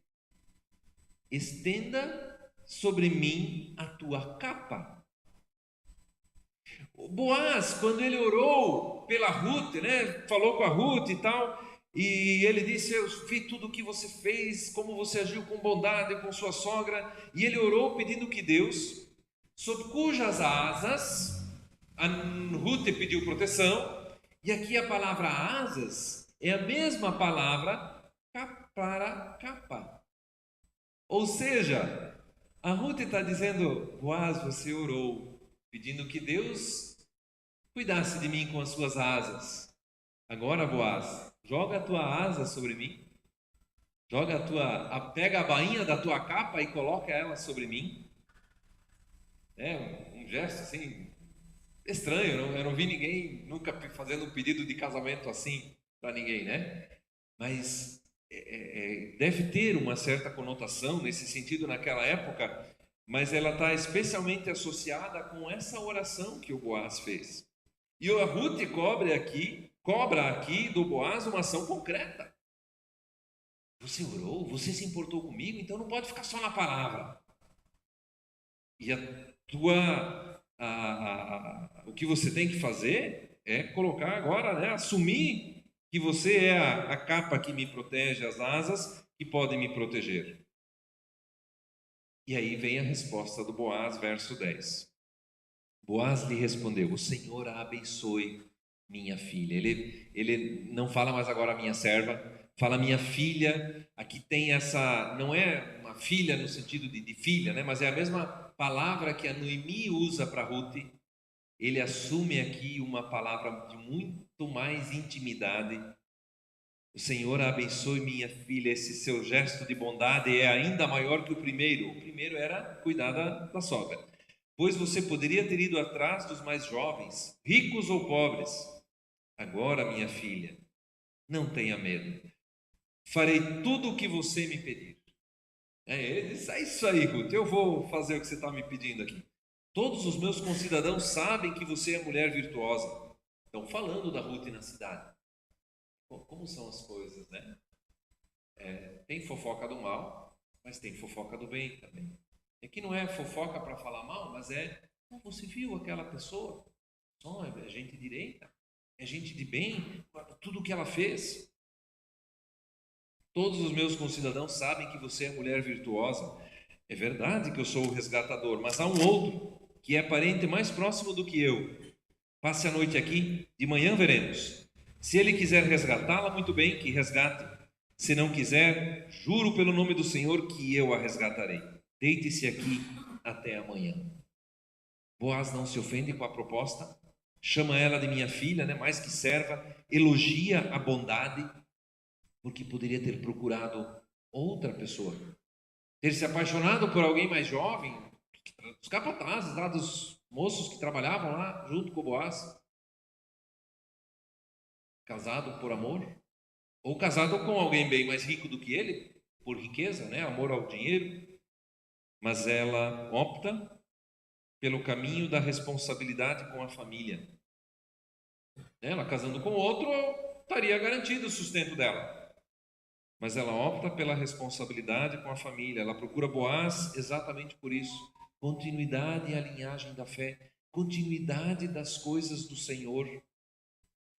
estenda sobre mim a tua capa. O Boaz, quando ele orou pela Ruth, né? Falou com a Ruth e tal, e ele disse, eu vi tudo o que você fez, como você agiu com bondade com sua sogra, e ele orou pedindo que Deus, sob cujas asas a Ruth pediu proteção, e aqui a palavra asas é a mesma palavra para capa. Ou seja, a Ruth está dizendo, Boaz, você orou, pedindo que Deus cuidasse de mim com as suas asas. Agora, Boaz, joga a tua asa sobre mim, pega a bainha da tua capa e coloca ela sobre mim. É um gesto assim estranho, eu não vi ninguém nunca fazendo um pedido de casamento assim para ninguém, né? Mas deve ter uma certa conotação nesse sentido naquela época, mas ela está especialmente associada com essa oração que o Boaz fez. E a Ruth cobra aqui do Boaz uma ação concreta. Você orou? Você se importou comigo? Então não pode ficar só na palavra. E o que você tem que fazer é colocar agora, né, assumir que você é a capa que me protege, as asas que podem me proteger. E aí vem a resposta do Boaz, verso 10. Boaz lhe respondeu: o Senhor a abençoe, minha filha. Ele não fala mais agora minha serva, fala minha filha. Aqui tem essa, não é uma filha no sentido de filha, né? Mas é a mesma palavra que a Noemi usa para Ruth. Ele assume aqui uma palavra de muito mais intimidade. O Senhor a abençoe, minha filha. Esse seu gesto de bondade é ainda maior que o primeiro. O primeiro era cuidar da sogra. Pois você poderia ter ido atrás dos mais jovens, ricos ou pobres. Agora, minha filha, não tenha medo. Farei tudo o que você me pedir. Ele disse: é isso aí, Ruth, eu vou fazer o que você está me pedindo aqui. Todos os meus concidadãos sabem que você é mulher virtuosa. Estão falando da Ruth na cidade. Como são as coisas, né? Tem fofoca do mal, mas tem fofoca do bem também. Aqui não é fofoca para falar mal, mas você viu aquela pessoa? Só é gente direita, é gente de bem, tudo o que ela fez. Todos os meus concidadãos sabem que você é mulher virtuosa. É verdade que eu sou o resgatador, mas há um outro que é parente mais próximo do que eu. Passe a noite aqui, de manhã veremos. Se ele quiser resgatá-la, muito bem, que resgate. Se não quiser, juro pelo nome do Senhor que eu a resgatarei. Deite-se aqui até amanhã. Boaz não se ofende com a proposta, chama ela de minha filha, né? Mais que serva, elogia a bondade, porque poderia ter procurado outra pessoa, ter se apaixonado por alguém mais jovem, os capatazes lá, dos moços que trabalhavam lá junto com Boaz, casado por amor, ou casado com alguém bem mais rico do que ele, por riqueza, né? Amor ao dinheiro. Mas ela opta pelo caminho da responsabilidade com a família. Ela casando com outro, estaria garantido o sustento dela. Mas ela opta pela responsabilidade com a família. Ela procura Boaz exatamente por isso. Continuidade e a linhagem da fé. Continuidade das coisas do Senhor.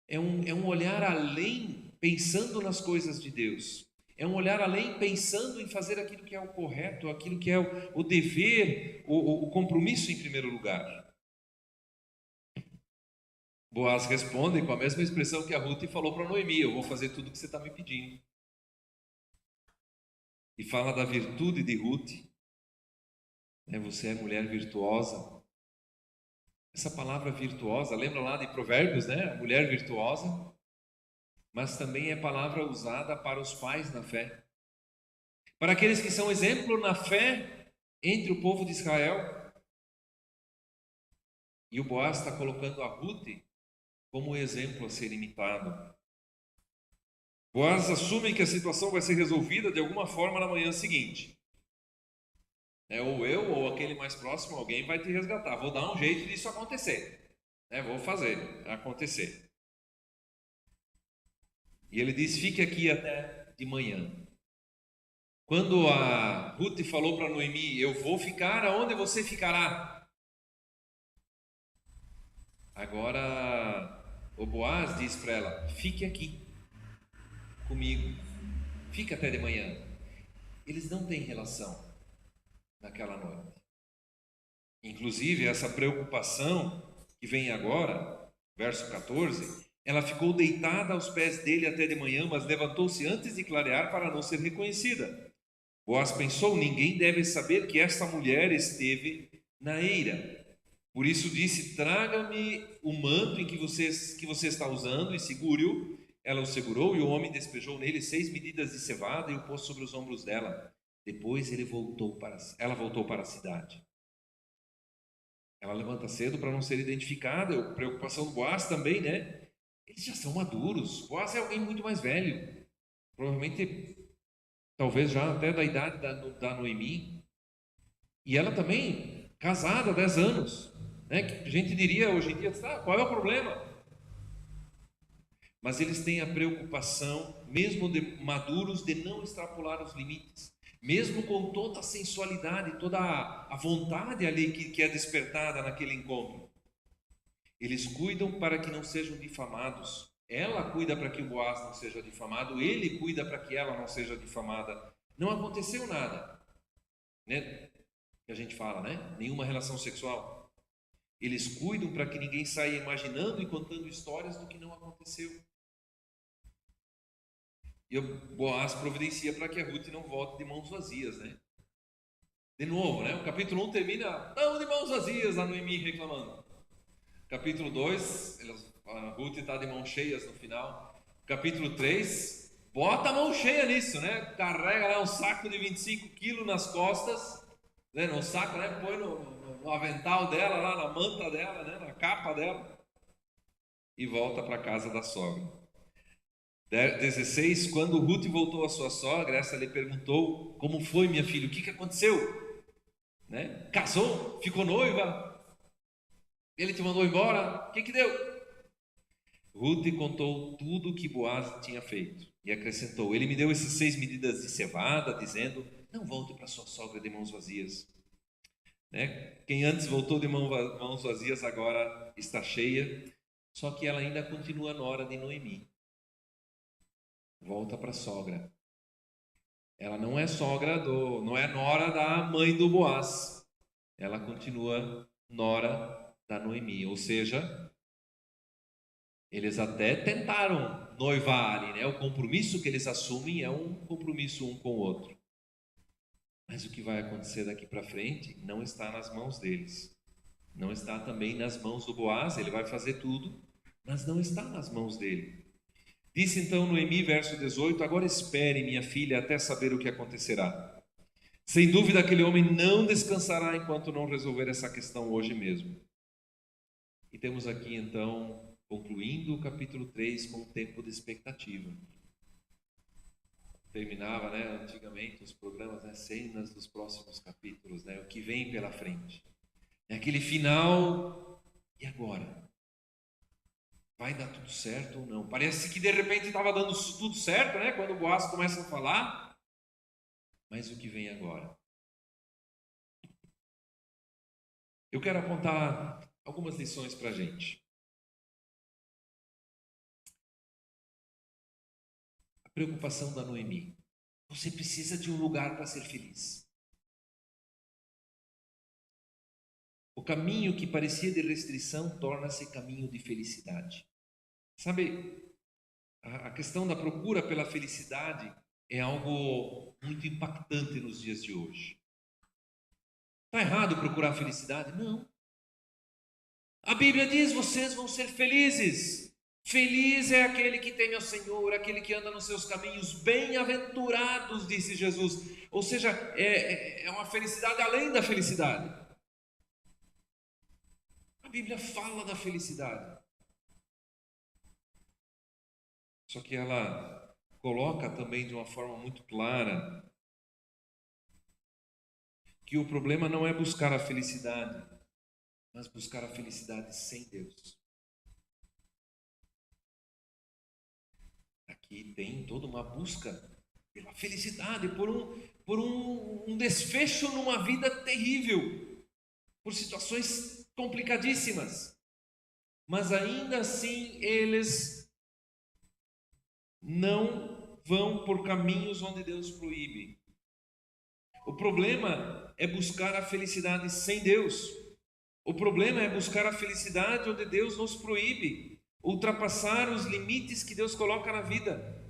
É um olhar além, pensando nas coisas de Deus. É um olhar além, pensando em fazer aquilo que é o correto, aquilo que é o dever, o compromisso em primeiro lugar. Boaz responde com a mesma expressão que a Ruth falou para Noemi: eu vou fazer tudo o que você está me pedindo. E fala da virtude de Ruth. Você é mulher virtuosa. Essa palavra virtuosa, lembra lá de Provérbios, né? A mulher virtuosa. Mas também é palavra usada para os pais na fé. Para aqueles que são exemplo na fé entre o povo de Israel. E o Boaz está colocando a Ruth como exemplo a ser imitado. Boaz assume que a situação vai ser resolvida de alguma forma na manhã seguinte. Ou eu, ou aquele mais próximo, alguém vai te resgatar. Vou dar um jeito disso acontecer. Vou fazer acontecer. E ele diz: fique aqui até de manhã. Quando a Ruth falou para Noemi: eu vou ficar aonde você ficará. Agora o Boaz diz para ela: fique aqui comigo, fica até de manhã. Eles não têm relação naquela noite. Inclusive essa preocupação que vem agora, verso 14, ela ficou deitada aos pés dele até de manhã, mas levantou-se antes de clarear para não ser reconhecida. Boaz pensou: ninguém deve saber que esta mulher esteve na eira. Por isso disse: traga-me o manto em que você está usando e segure-o. Ela o segurou e o homem despejou nele 6 medidas de cevada e o pôs sobre os ombros dela. Depois ela voltou para a cidade. Ela levanta cedo para não ser identificada. Preocupação do Boaz também, né? Eles já são maduros. Boaz é alguém muito mais velho. Provavelmente, talvez já até da idade da Noemi. E ela também, casada há 10 anos. Né? Que a gente diria hoje em dia: qual é o problema? Mas eles têm a preocupação, mesmo maduros, de não extrapolar os limites. Mesmo com toda a sensualidade, toda a vontade ali que é despertada naquele encontro. Eles cuidam para que não sejam difamados. Ela cuida para que o Boaz não seja difamado. Ele cuida para que ela não seja difamada. Não aconteceu nada, né? Que a gente fala, né? Nenhuma relação sexual. Eles cuidam para que ninguém saia imaginando e contando histórias do que não aconteceu. E o Boaz providencia para que a Ruth não volte de mãos vazias, né? De novo, né? O capítulo 1 termina, estamos de mãos vazias, a Noemi reclamando. Capítulo 2, a Ruth está de mãos cheias no final. Capítulo 3, bota a mão cheia nisso, né? Carrega lá um saco de 25 quilos nas costas, né? No saco, né? Põe no avental dela, lá na manta dela, né? Na capa dela. E volta para a casa da sogra. 16, quando Ruth voltou à sua sogra, essa lhe perguntou, como foi, minha filha? O que aconteceu? Né? Casou? Ficou noiva? Ele te mandou embora? O que deu? Ruth contou tudo o que Boaz tinha feito e acrescentou, ele me deu essas 6 medidas de cevada, dizendo, não volte para sua sogra de mãos vazias. Né? Quem antes voltou de mãos vazias agora está cheia, só que ela ainda continua nora de Noemi. Volta para a sogra. Ela não é não é nora da mãe do Boaz. Ela continua nora da Noemi. Ou seja, eles até tentaram noivar ali, né? O compromisso que eles assumem é um compromisso um com o outro. Mas o que vai acontecer daqui para frente não está nas mãos deles. Não está também nas mãos do Boaz. Ele vai fazer tudo, mas não está nas mãos dele. Disse então Noemi, verso 18, agora espere, minha filha, até saber o que acontecerá. Sem dúvida aquele homem não descansará enquanto não resolver essa questão hoje mesmo. E temos aqui então, concluindo o capítulo 3 com um tempo de expectativa. Terminava, né, antigamente os programas, né, cenas dos próximos capítulos, né, o que vem pela frente. É aquele final, e agora? Vai dar tudo certo ou não? Parece que de repente estava dando tudo certo, né? Quando o Boaz começa a falar. Mas o que vem agora? Eu quero apontar algumas lições para a gente. A preocupação da Noemi. Você precisa de um lugar para ser feliz. O caminho que parecia de restrição torna-se caminho de felicidade. Sabe, a questão da procura pela felicidade é algo muito impactante nos dias de hoje. Está errado procurar felicidade? Não. A Bíblia diz, vocês vão ser felizes. Feliz é aquele que teme ao Senhor, aquele que anda nos seus caminhos, bem-aventurados, disse Jesus. Ou seja, é uma felicidade além da felicidade. A Bíblia fala da felicidade. Só que ela coloca também de uma forma muito clara que o problema não é buscar a felicidade, mas buscar a felicidade sem Deus. Aqui tem toda uma busca pela felicidade, por um desfecho numa vida terrível, por situações complicadíssimas. Mas ainda assim eles não vão por caminhos onde Deus proíbe. O problema é buscar a felicidade sem Deus. O problema é buscar a felicidade onde Deus nos proíbe, ultrapassar os limites que Deus coloca na vida.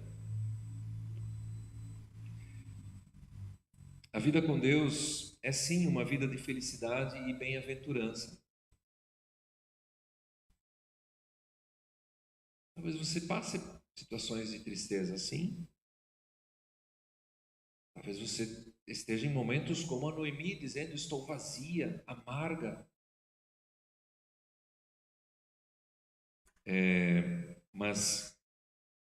A vida com Deus é sim uma vida de felicidade e bem-aventurança. Talvez você passe situações de tristeza assim. Talvez você esteja em momentos como a Noemi, dizendo, estou vazia, amarga. Mas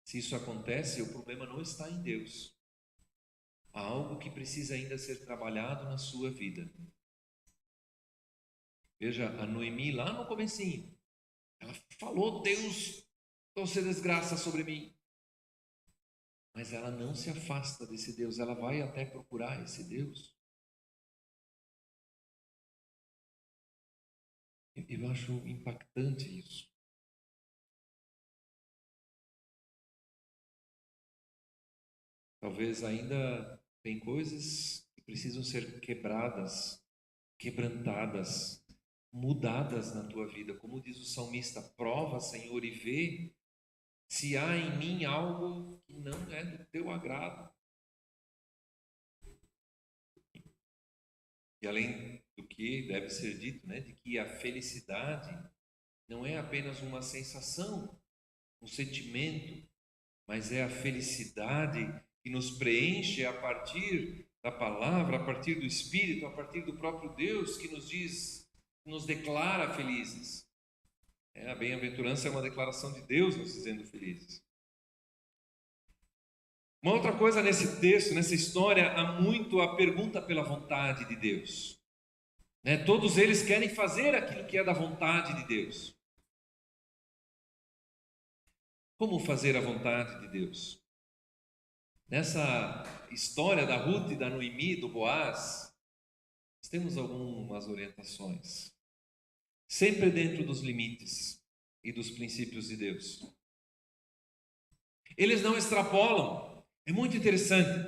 se isso acontece, o problema não está em Deus. Há algo que precisa ainda ser trabalhado na sua vida. Veja, a Noemi lá no comecinho, ela falou, Deus, trouxe desgraça sobre mim. Mas ela não se afasta desse Deus, ela vai até procurar esse Deus. Eu acho impactante isso. Talvez ainda tem coisas que precisam ser quebradas, quebrantadas, mudadas na tua vida. Como diz o salmista, prova, Senhor, e vê se há em mim algo que não é do teu agrado. E além do que deve ser dito, né, de que a felicidade não é apenas uma sensação, um sentimento, mas é a felicidade que nos preenche a partir da palavra, a partir do Espírito, a partir do próprio Deus que nos diz, nos declara felizes. A bem-aventurança é uma declaração de Deus nos dizendo felizes. Uma outra coisa nesse texto, nessa história, há muito a pergunta pela vontade de Deus. Todos eles querem fazer aquilo que é da vontade de Deus. Como fazer a vontade de Deus? Nessa história da Ruth, da Noemi, do Boaz, nós temos algumas orientações. Sempre dentro dos limites e dos princípios de Deus. Eles não extrapolam. É muito interessante.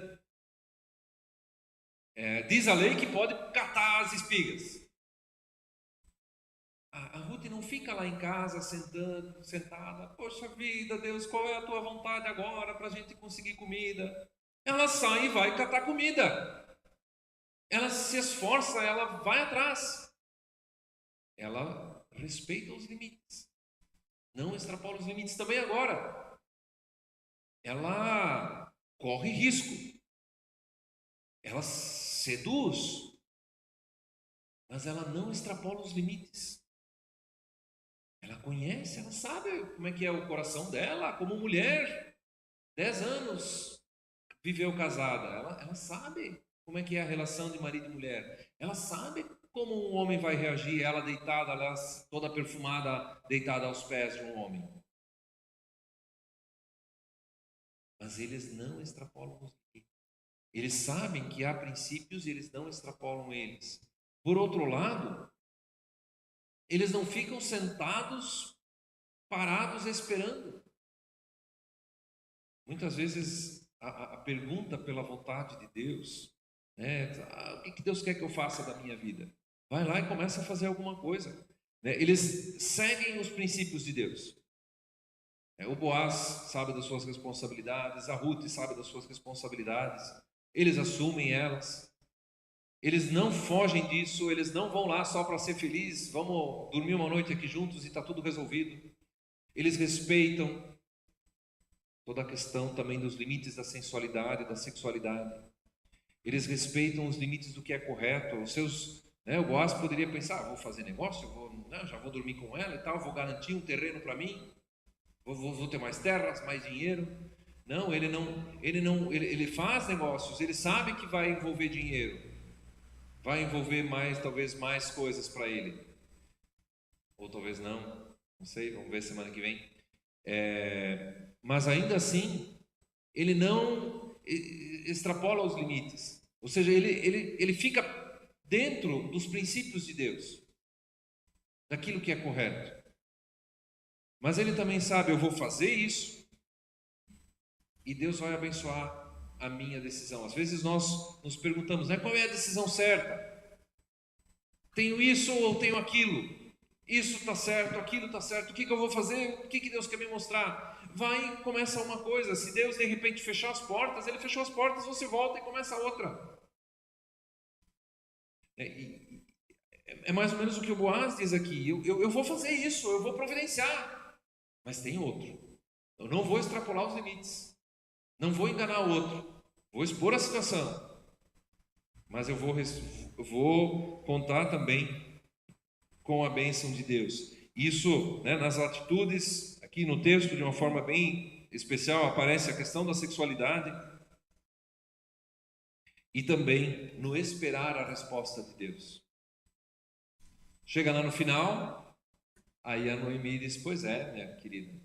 Diz a lei que pode catar as espigas. A Ruth não fica lá em casa sentada. Poxa vida, Deus, qual é a tua vontade agora para a gente conseguir comida? Ela sai e vai catar comida. Ela se esforça, ela vai atrás. Ela respeita os limites. Não extrapola os limites também agora. Ela corre risco. Ela seduz. Mas ela não extrapola os limites. Ela conhece, ela sabe como é que é o coração dela, como mulher, 10 anos viveu casada, ela sabe como é que é a relação de marido e mulher, ela sabe como um homem vai reagir, ela deitada, aliás, toda perfumada, deitada aos pés de um homem. Mas eles não extrapolam os limites. Eles sabem que há princípios e eles não extrapolam eles. Por outro lado, eles não ficam sentados, parados, esperando. Muitas vezes a pergunta pela vontade de Deus, o que Deus quer que eu faça da minha vida? Vai lá e começa a fazer alguma coisa. Eles seguem os princípios de Deus. O Boaz sabe das suas responsabilidades, a Ruth sabe das suas responsabilidades, eles assumem elas. Eles não fogem disso, eles não vão lá só para ser felizes, vamos dormir uma noite aqui juntos e está tudo resolvido. Eles respeitam toda a questão também dos limites da sensualidade, da sexualidade. Eles respeitam os limites do que é correto. O Boaz poderia pensar, vou fazer negócio, já vou dormir com ela e tal, vou garantir um terreno para mim, vou ter mais terras, mais dinheiro. Não, ele faz negócios, ele sabe que vai envolver dinheiro. Vai envolver talvez mais coisas para ele. Ou talvez não sei, vamos ver semana que vem. Mas ainda assim, ele não extrapola os limites. Ou seja, ele fica dentro dos princípios de Deus, daquilo que é correto. Mas ele também sabe, eu vou fazer isso, e Deus vai abençoar a minha decisão. Às vezes nós nos perguntamos, qual é a decisão certa? Tenho isso ou tenho aquilo? Isso está certo, aquilo está certo, o que eu vou fazer? O que Deus quer me mostrar? Vai e começa uma coisa. Se Deus de repente fechar as portas, Ele fechou as portas, você volta e começa outra. É mais ou menos o que o Boaz diz aqui. Eu vou fazer isso, eu vou providenciar, mas tem outro. Eu não vou extrapolar os limites. Não vou enganar o outro, vou expor a situação, mas eu vou contar também com a bênção de Deus. Isso, nas atitudes, aqui no texto, de uma forma bem especial, aparece a questão da sexualidade e também no esperar a resposta de Deus. Chega lá no final, aí a Noemi diz, pois é, minha querida,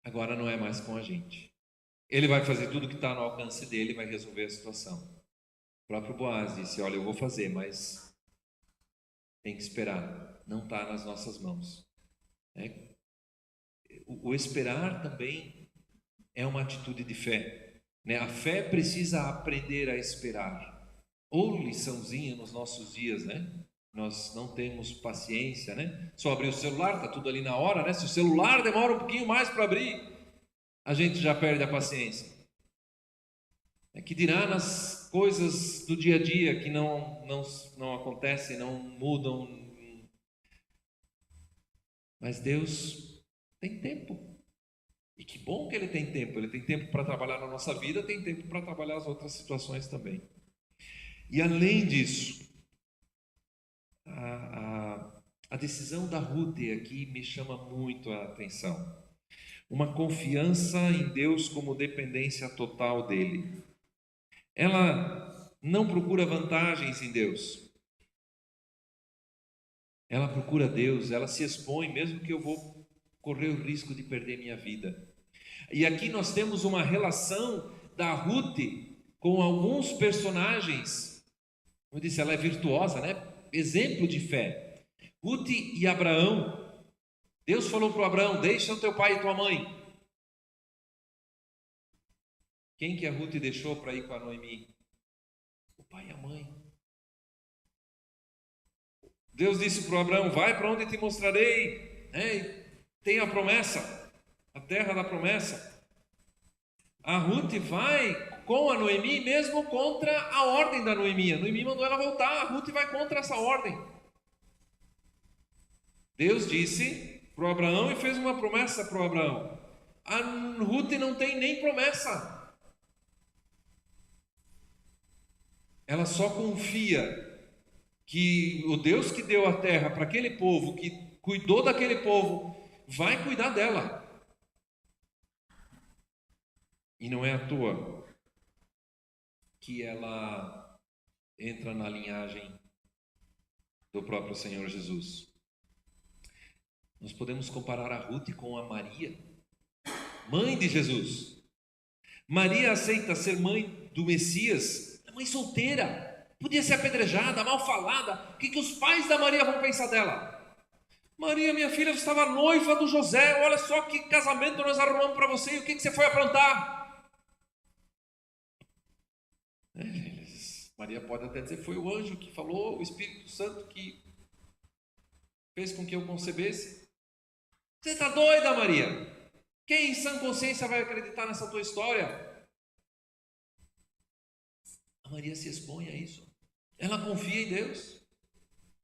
agora não é mais com a gente. Ele vai fazer tudo que está no alcance dele e vai resolver a situação. O próprio Boaz disse, olha, eu vou fazer, mas tem que esperar, não está nas nossas mãos. O esperar também é uma atitude de fé. A fé precisa aprender a esperar. Ou liçãozinha nos nossos dias, Nós não temos paciência, né? Só abrir o celular, tá tudo ali na hora, né? Se o celular demora um pouquinho mais para abrir, a gente já perde a paciência. É que dirá nas coisas do dia a dia que não acontecem, não mudam. Mas Deus tem tempo. E que bom que Ele tem tempo. Ele tem tempo para trabalhar na nossa vida, tem tempo para trabalhar as outras situações também. E além disso, a decisão da Ruth aqui me chama muito a atenção. Uma confiança em Deus como dependência total dEle. Ela não procura vantagens em Deus. Ela procura Deus, ela se expõe, mesmo que eu vou correr o risco de perder minha vida. E aqui nós temos uma relação da Ruth com alguns personagens. Como eu disse, ela é virtuosa, né? Exemplo de fé. Ruth e Abraão. Deus falou para o Abraão: deixa o teu pai e tua mãe. Quem que a Ruth deixou para ir com a Noemi? O pai e a mãe. Deus disse para o Abraão: vai para onde te mostrarei, né? Tem a promessa, a terra da promessa. A Ruth vai com a Noemi, mesmo contra a ordem da Noemi. A Noemi mandou ela voltar, a Ruth vai contra essa ordem. Deus disse para o Abraão e fez uma promessa para o Abraão. A Ruth não tem nem promessa. Ela só confia que o Deus que deu a terra para aquele povo, que cuidou daquele povo, vai cuidar dela. E não é à toa que ela entra na linhagem do próprio Senhor Jesus. Nós podemos comparar a Ruth com a Maria, mãe de Jesus. Maria aceita ser mãe do Messias, mãe solteira, podia ser apedrejada, mal falada. O que os pais da Maria vão pensar dela? Maria, minha filha, você estava noiva do José, olha só que casamento nós arrumamos para você, e o que você foi aprontar? Maria pode até dizer: foi o anjo que falou, o Espírito Santo que fez com que eu concebesse. Você está doida, Maria? Quem em sã consciência vai acreditar nessa tua história? A Maria se expõe a isso. Ela confia em Deus.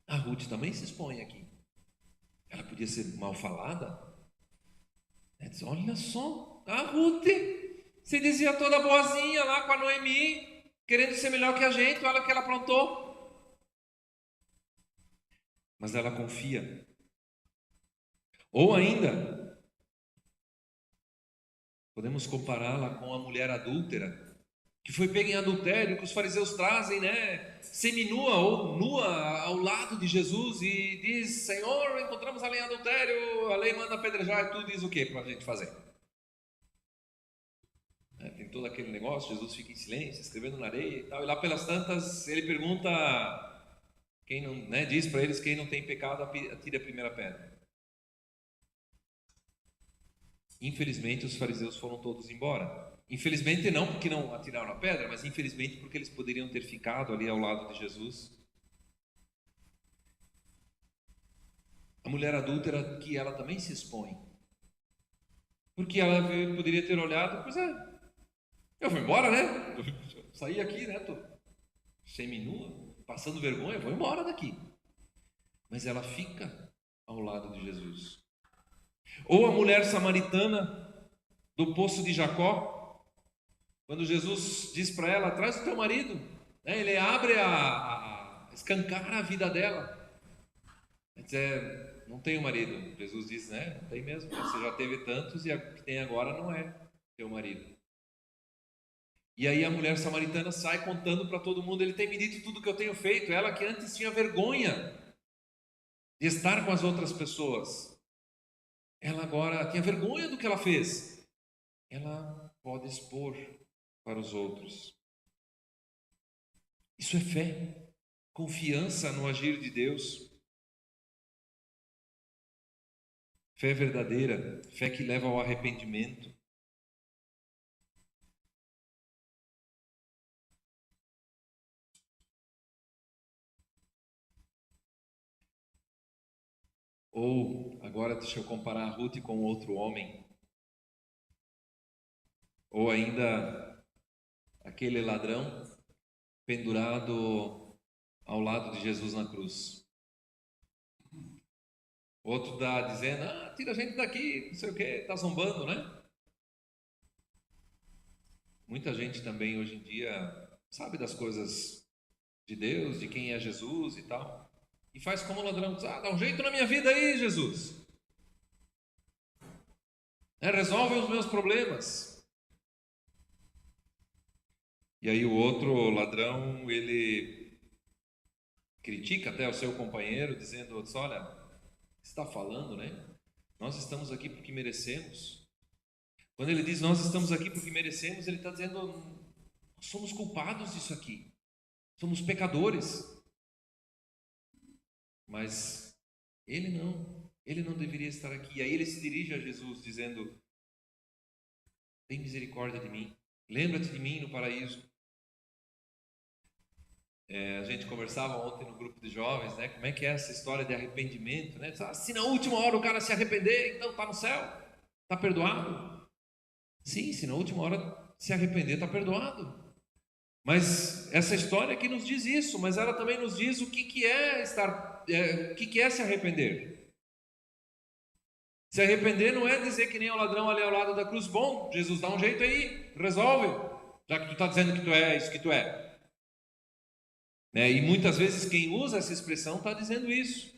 A Ruth também se expõe aqui. Ela podia ser mal falada. Ela diz: olha só, a Ruth se dizia toda boazinha lá com a Noemi, querendo ser melhor que a gente, olha o que ela aprontou. Mas ela confia. Ou ainda, podemos compará-la com a mulher adúltera, que foi pega em adultério, que os fariseus trazem, né, seminua ou nua ao lado de Jesus e diz: Senhor, encontramos ela em adultério, a lei manda apedrejar, e tu diz o que para a gente fazer? Tem todo aquele negócio, Jesus fica em silêncio, escrevendo na areia e tal, e lá pelas tantas ele pergunta, quem não, né, diz para eles: quem não tem pecado, atire a primeira pedra. Infelizmente os fariseus foram todos embora. Infelizmente não porque não atiraram a pedra, mas infelizmente porque eles poderiam ter ficado ali ao lado de Jesus. A mulher adúltera, que ela também se expõe, porque ela poderia ter olhado: pois é, eu vou embora, né? Eu saí aqui, né? Tô seminua, passando vergonha, vou embora daqui. Mas ela fica ao lado de Jesus. Ou a mulher samaritana do poço de Jacó, quando Jesus diz para ela: traz o teu marido, né? Ele abre escancara a vida dela. Quer dizer, não tenho marido. Jesus diz, né? Não tem mesmo, você já teve tantos e o que tem agora não é teu marido. E aí a mulher samaritana sai contando para todo mundo: ele tem me dito tudo que eu tenho feito. Ela que antes tinha vergonha de estar com as outras pessoas, ela agora tinha vergonha do que ela fez. Ela pode expor para os outros. Isso é fé, confiança no agir de Deus. Fé verdadeira, fé que leva ao arrependimento. Ou, agora deixa eu comparar a Ruth com outro homem. Ou ainda aquele ladrão pendurado ao lado de Jesus na cruz. Outro está dizendo, tira a gente daqui, não sei o que, está zombando, né? Muita gente também hoje em dia sabe das coisas de Deus, de quem é Jesus e tal. E faz como o ladrão, diz, dá um jeito na minha vida aí, Jesus. Resolve os meus problemas. E aí o outro ladrão, ele critica até o seu companheiro, dizendo, olha, você está falando, né? Nós estamos aqui porque merecemos. Quando ele diz nós estamos aqui porque merecemos, ele está dizendo, nós somos culpados disso aqui. Somos pecadores. Mas ele não deveria estar aqui. E aí ele se dirige a Jesus dizendo, tem misericórdia de mim, lembra-te de mim no paraíso. A gente conversava ontem no grupo de jovens, né? Como é que é essa história de arrependimento, né? Se na última hora o cara se arrepender, então está no céu, está perdoado. Sim, se na última hora se arrepender, está perdoado. Mas essa história aqui nos diz isso, mas ela também nos diz o que é o que é se arrepender. Se arrepender não é dizer que nem o ladrão ali ao lado da cruz, bom, Jesus dá um jeito aí, resolve, já que tu está dizendo que tu é isso que tu é. E muitas vezes quem usa essa expressão está dizendo isso.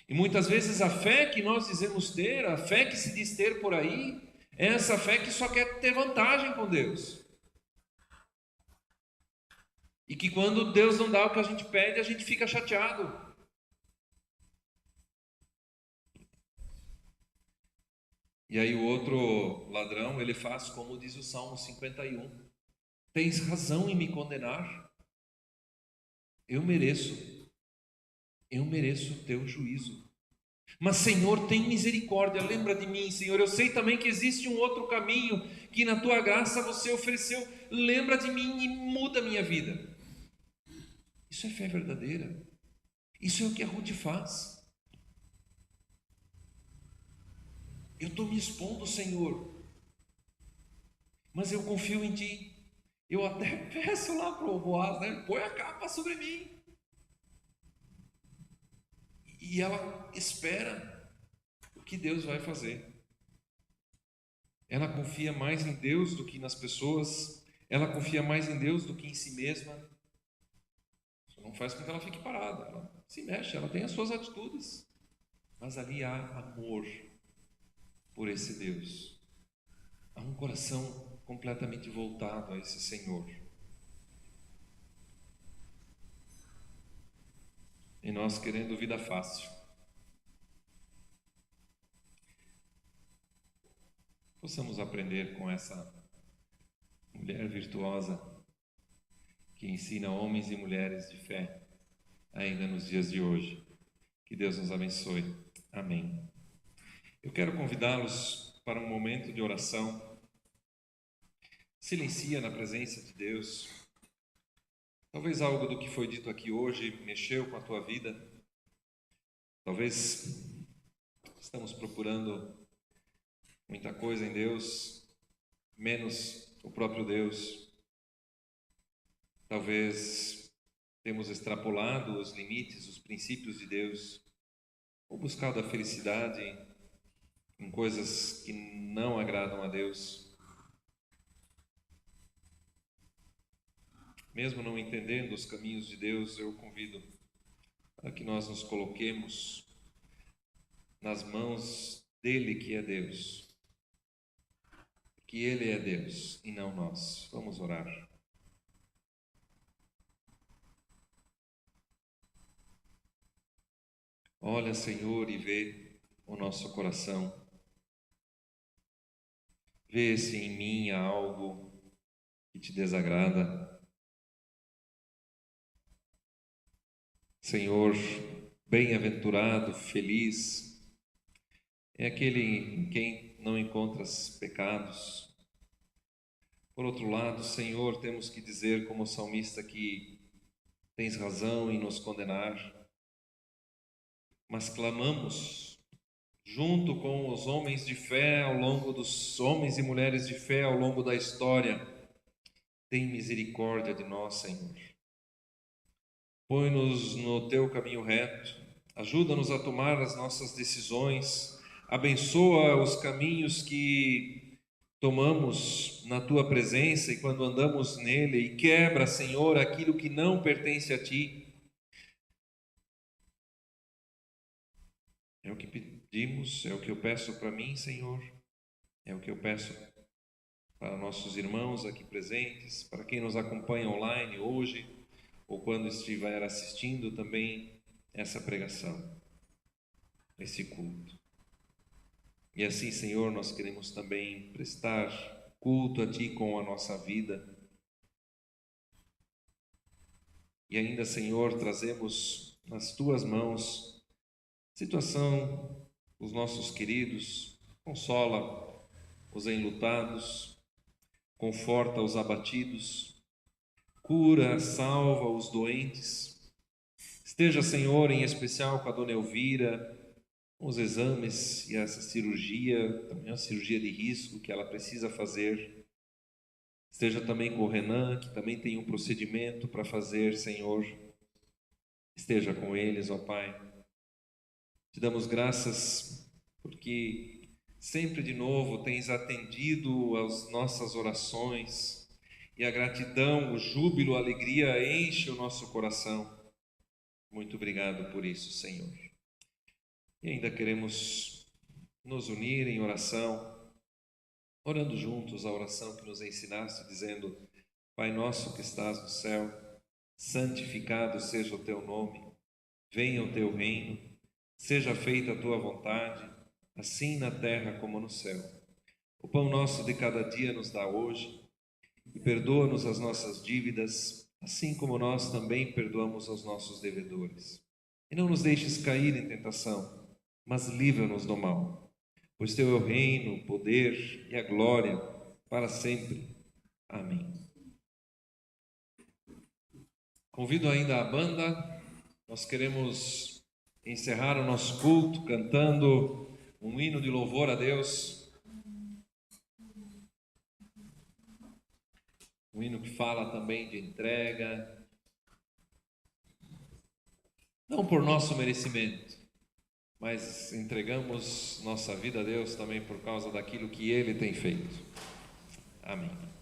E muitas vezes a fé que nós dizemos ter, a fé que se diz ter por aí, é essa fé que só quer ter vantagem com Deus. E que quando Deus não dá o que a gente pede, a gente fica chateado. E aí o outro ladrão, ele faz como diz o Salmo 51. Tens razão em me condenar. Eu mereço o teu juízo. Mas Senhor, tem misericórdia, lembra de mim, Senhor. Eu sei também que existe um outro caminho que na tua graça você ofereceu. Lembra de mim e muda a minha vida. Isso é fé verdadeira. Isso é o que a Ruth faz. Eu estou me expondo, Senhor, mas eu confio em Ti. Eu até peço lá para o Boaz, né? Põe a capa sobre mim. E ela espera o que Deus vai fazer. Ela confia mais em Deus do que nas pessoas. Ela confia mais em Deus do que em si mesma. Isso não faz com que ela fique parada. Ela se mexe, ela tem as suas atitudes. Mas ali há amor por esse Deus. Há um coração completamente voltado a esse Senhor. E nós querendo vida fácil. Possamos aprender com essa mulher virtuosa que ensina homens e mulheres de fé ainda nos dias de hoje. Que Deus nos abençoe. Amém. Eu quero convidá-los para um momento de oração. Silencia na presença de Deus. Talvez algo do que foi dito aqui hoje mexeu com a tua vida. Talvez estamos procurando muita coisa em Deus, menos o próprio Deus. Talvez temos extrapolado os limites, os princípios de Deus, ou buscado a felicidade em coisas que não agradam a Deus. Mesmo não entendendo os caminhos de Deus, eu convido para que nós nos coloquemos nas mãos dele que é Deus. Que ele é Deus e não nós. Vamos orar. Olha, Senhor, e vê o nosso coração. Vê se em mim há algo que te desagrada. Senhor, bem-aventurado, feliz, é aquele em quem não encontras pecados. Por outro lado, Senhor, temos que dizer como salmista que tens razão em nos condenar, mas clamamos junto com os homens de fé ao longo dos homens e mulheres de fé ao longo da história. Tem misericórdia de nós, Senhor. Põe-nos no teu caminho reto, ajuda-nos a tomar as nossas decisões, abençoa os caminhos que tomamos na tua presença e quando andamos nele, e quebra, Senhor, aquilo que não pertence a ti. É o que pedimos, é o que eu peço para mim, Senhor, é o que eu peço para nossos irmãos aqui presentes, para quem nos acompanha online hoje, ou quando estiver assistindo também essa pregação, esse culto. E assim, Senhor, nós queremos também prestar culto a Ti com a nossa vida. E ainda, Senhor, trazemos nas Tuas mãos a situação dos nossos queridos, consola os enlutados, conforta os abatidos, cura, salva os doentes. Esteja, Senhor, em especial com a dona Elvira, com os exames e essa cirurgia, também a cirurgia de risco que ela precisa fazer. Esteja também com o Renan, que também tem um procedimento para fazer, Senhor. Esteja com eles, ó Pai. Te damos graças porque sempre de novo tens atendido às nossas orações e a gratidão, o júbilo, a alegria enche o nosso coração. Muito obrigado por isso, Senhor. E ainda queremos nos unir em oração, orando juntos a oração que nos ensinaste, dizendo: Pai nosso que estás no céu, santificado seja o teu nome, venha o teu reino, seja feita a tua vontade, assim na terra como no céu. O pão nosso de cada dia nos dá hoje, e perdoa-nos as nossas dívidas, assim como nós também perdoamos aos nossos devedores. E não nos deixes cair em tentação, mas livra-nos do mal. Pois teu é o reino, o poder e a glória para sempre. Amém. Convido ainda a banda. Nós queremos encerrar o nosso culto cantando um hino de louvor a Deus. Um hino que fala também de entrega. Não por nosso merecimento, mas entregamos nossa vida a Deus também por causa daquilo que Ele tem feito. Amém.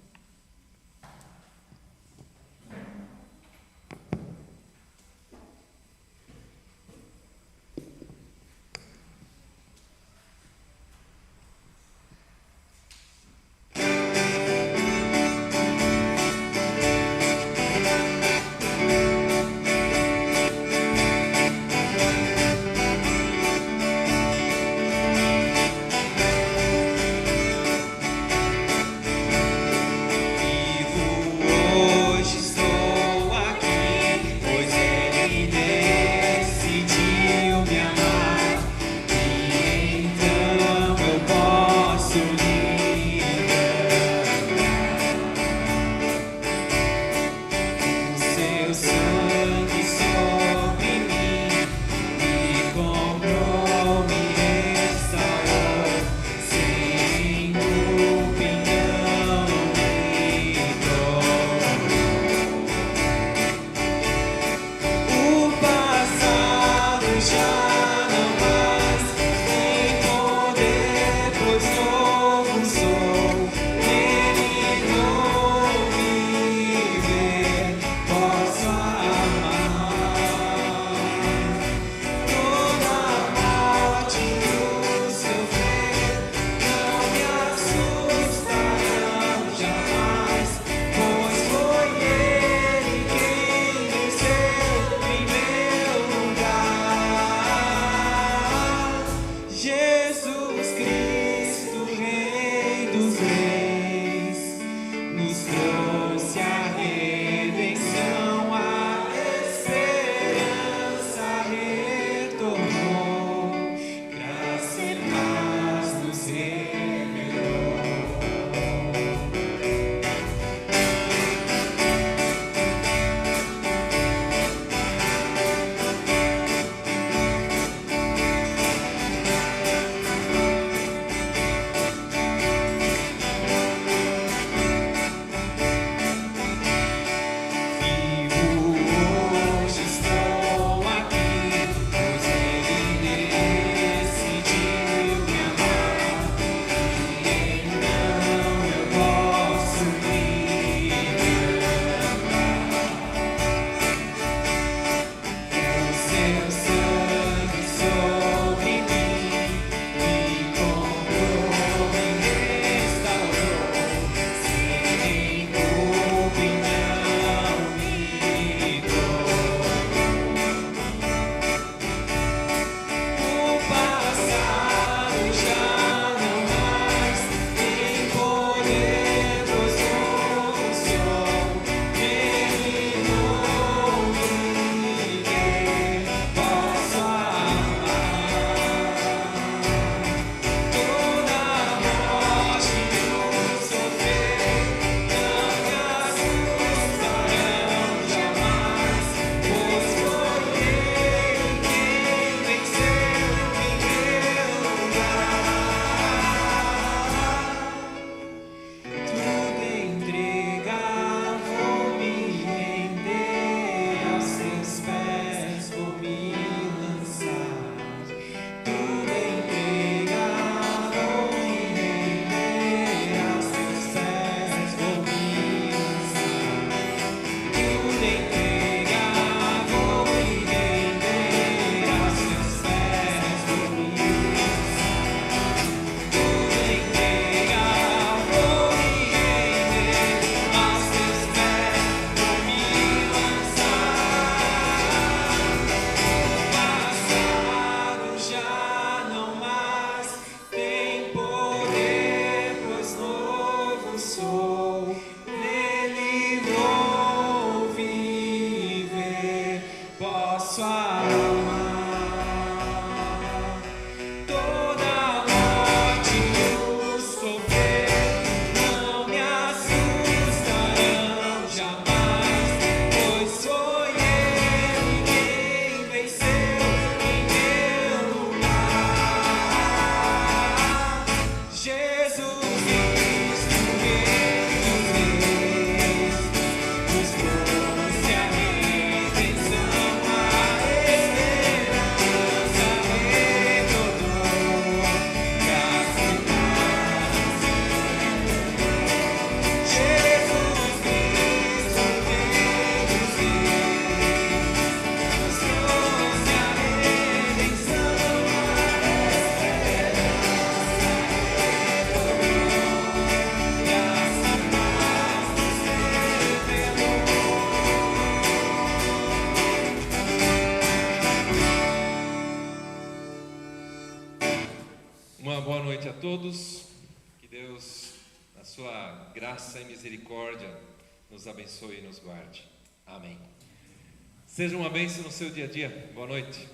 a todos. Que Deus, na sua graça e misericórdia, nos abençoe e nos guarde. Amém. Seja uma bênção no seu dia a dia. Boa noite.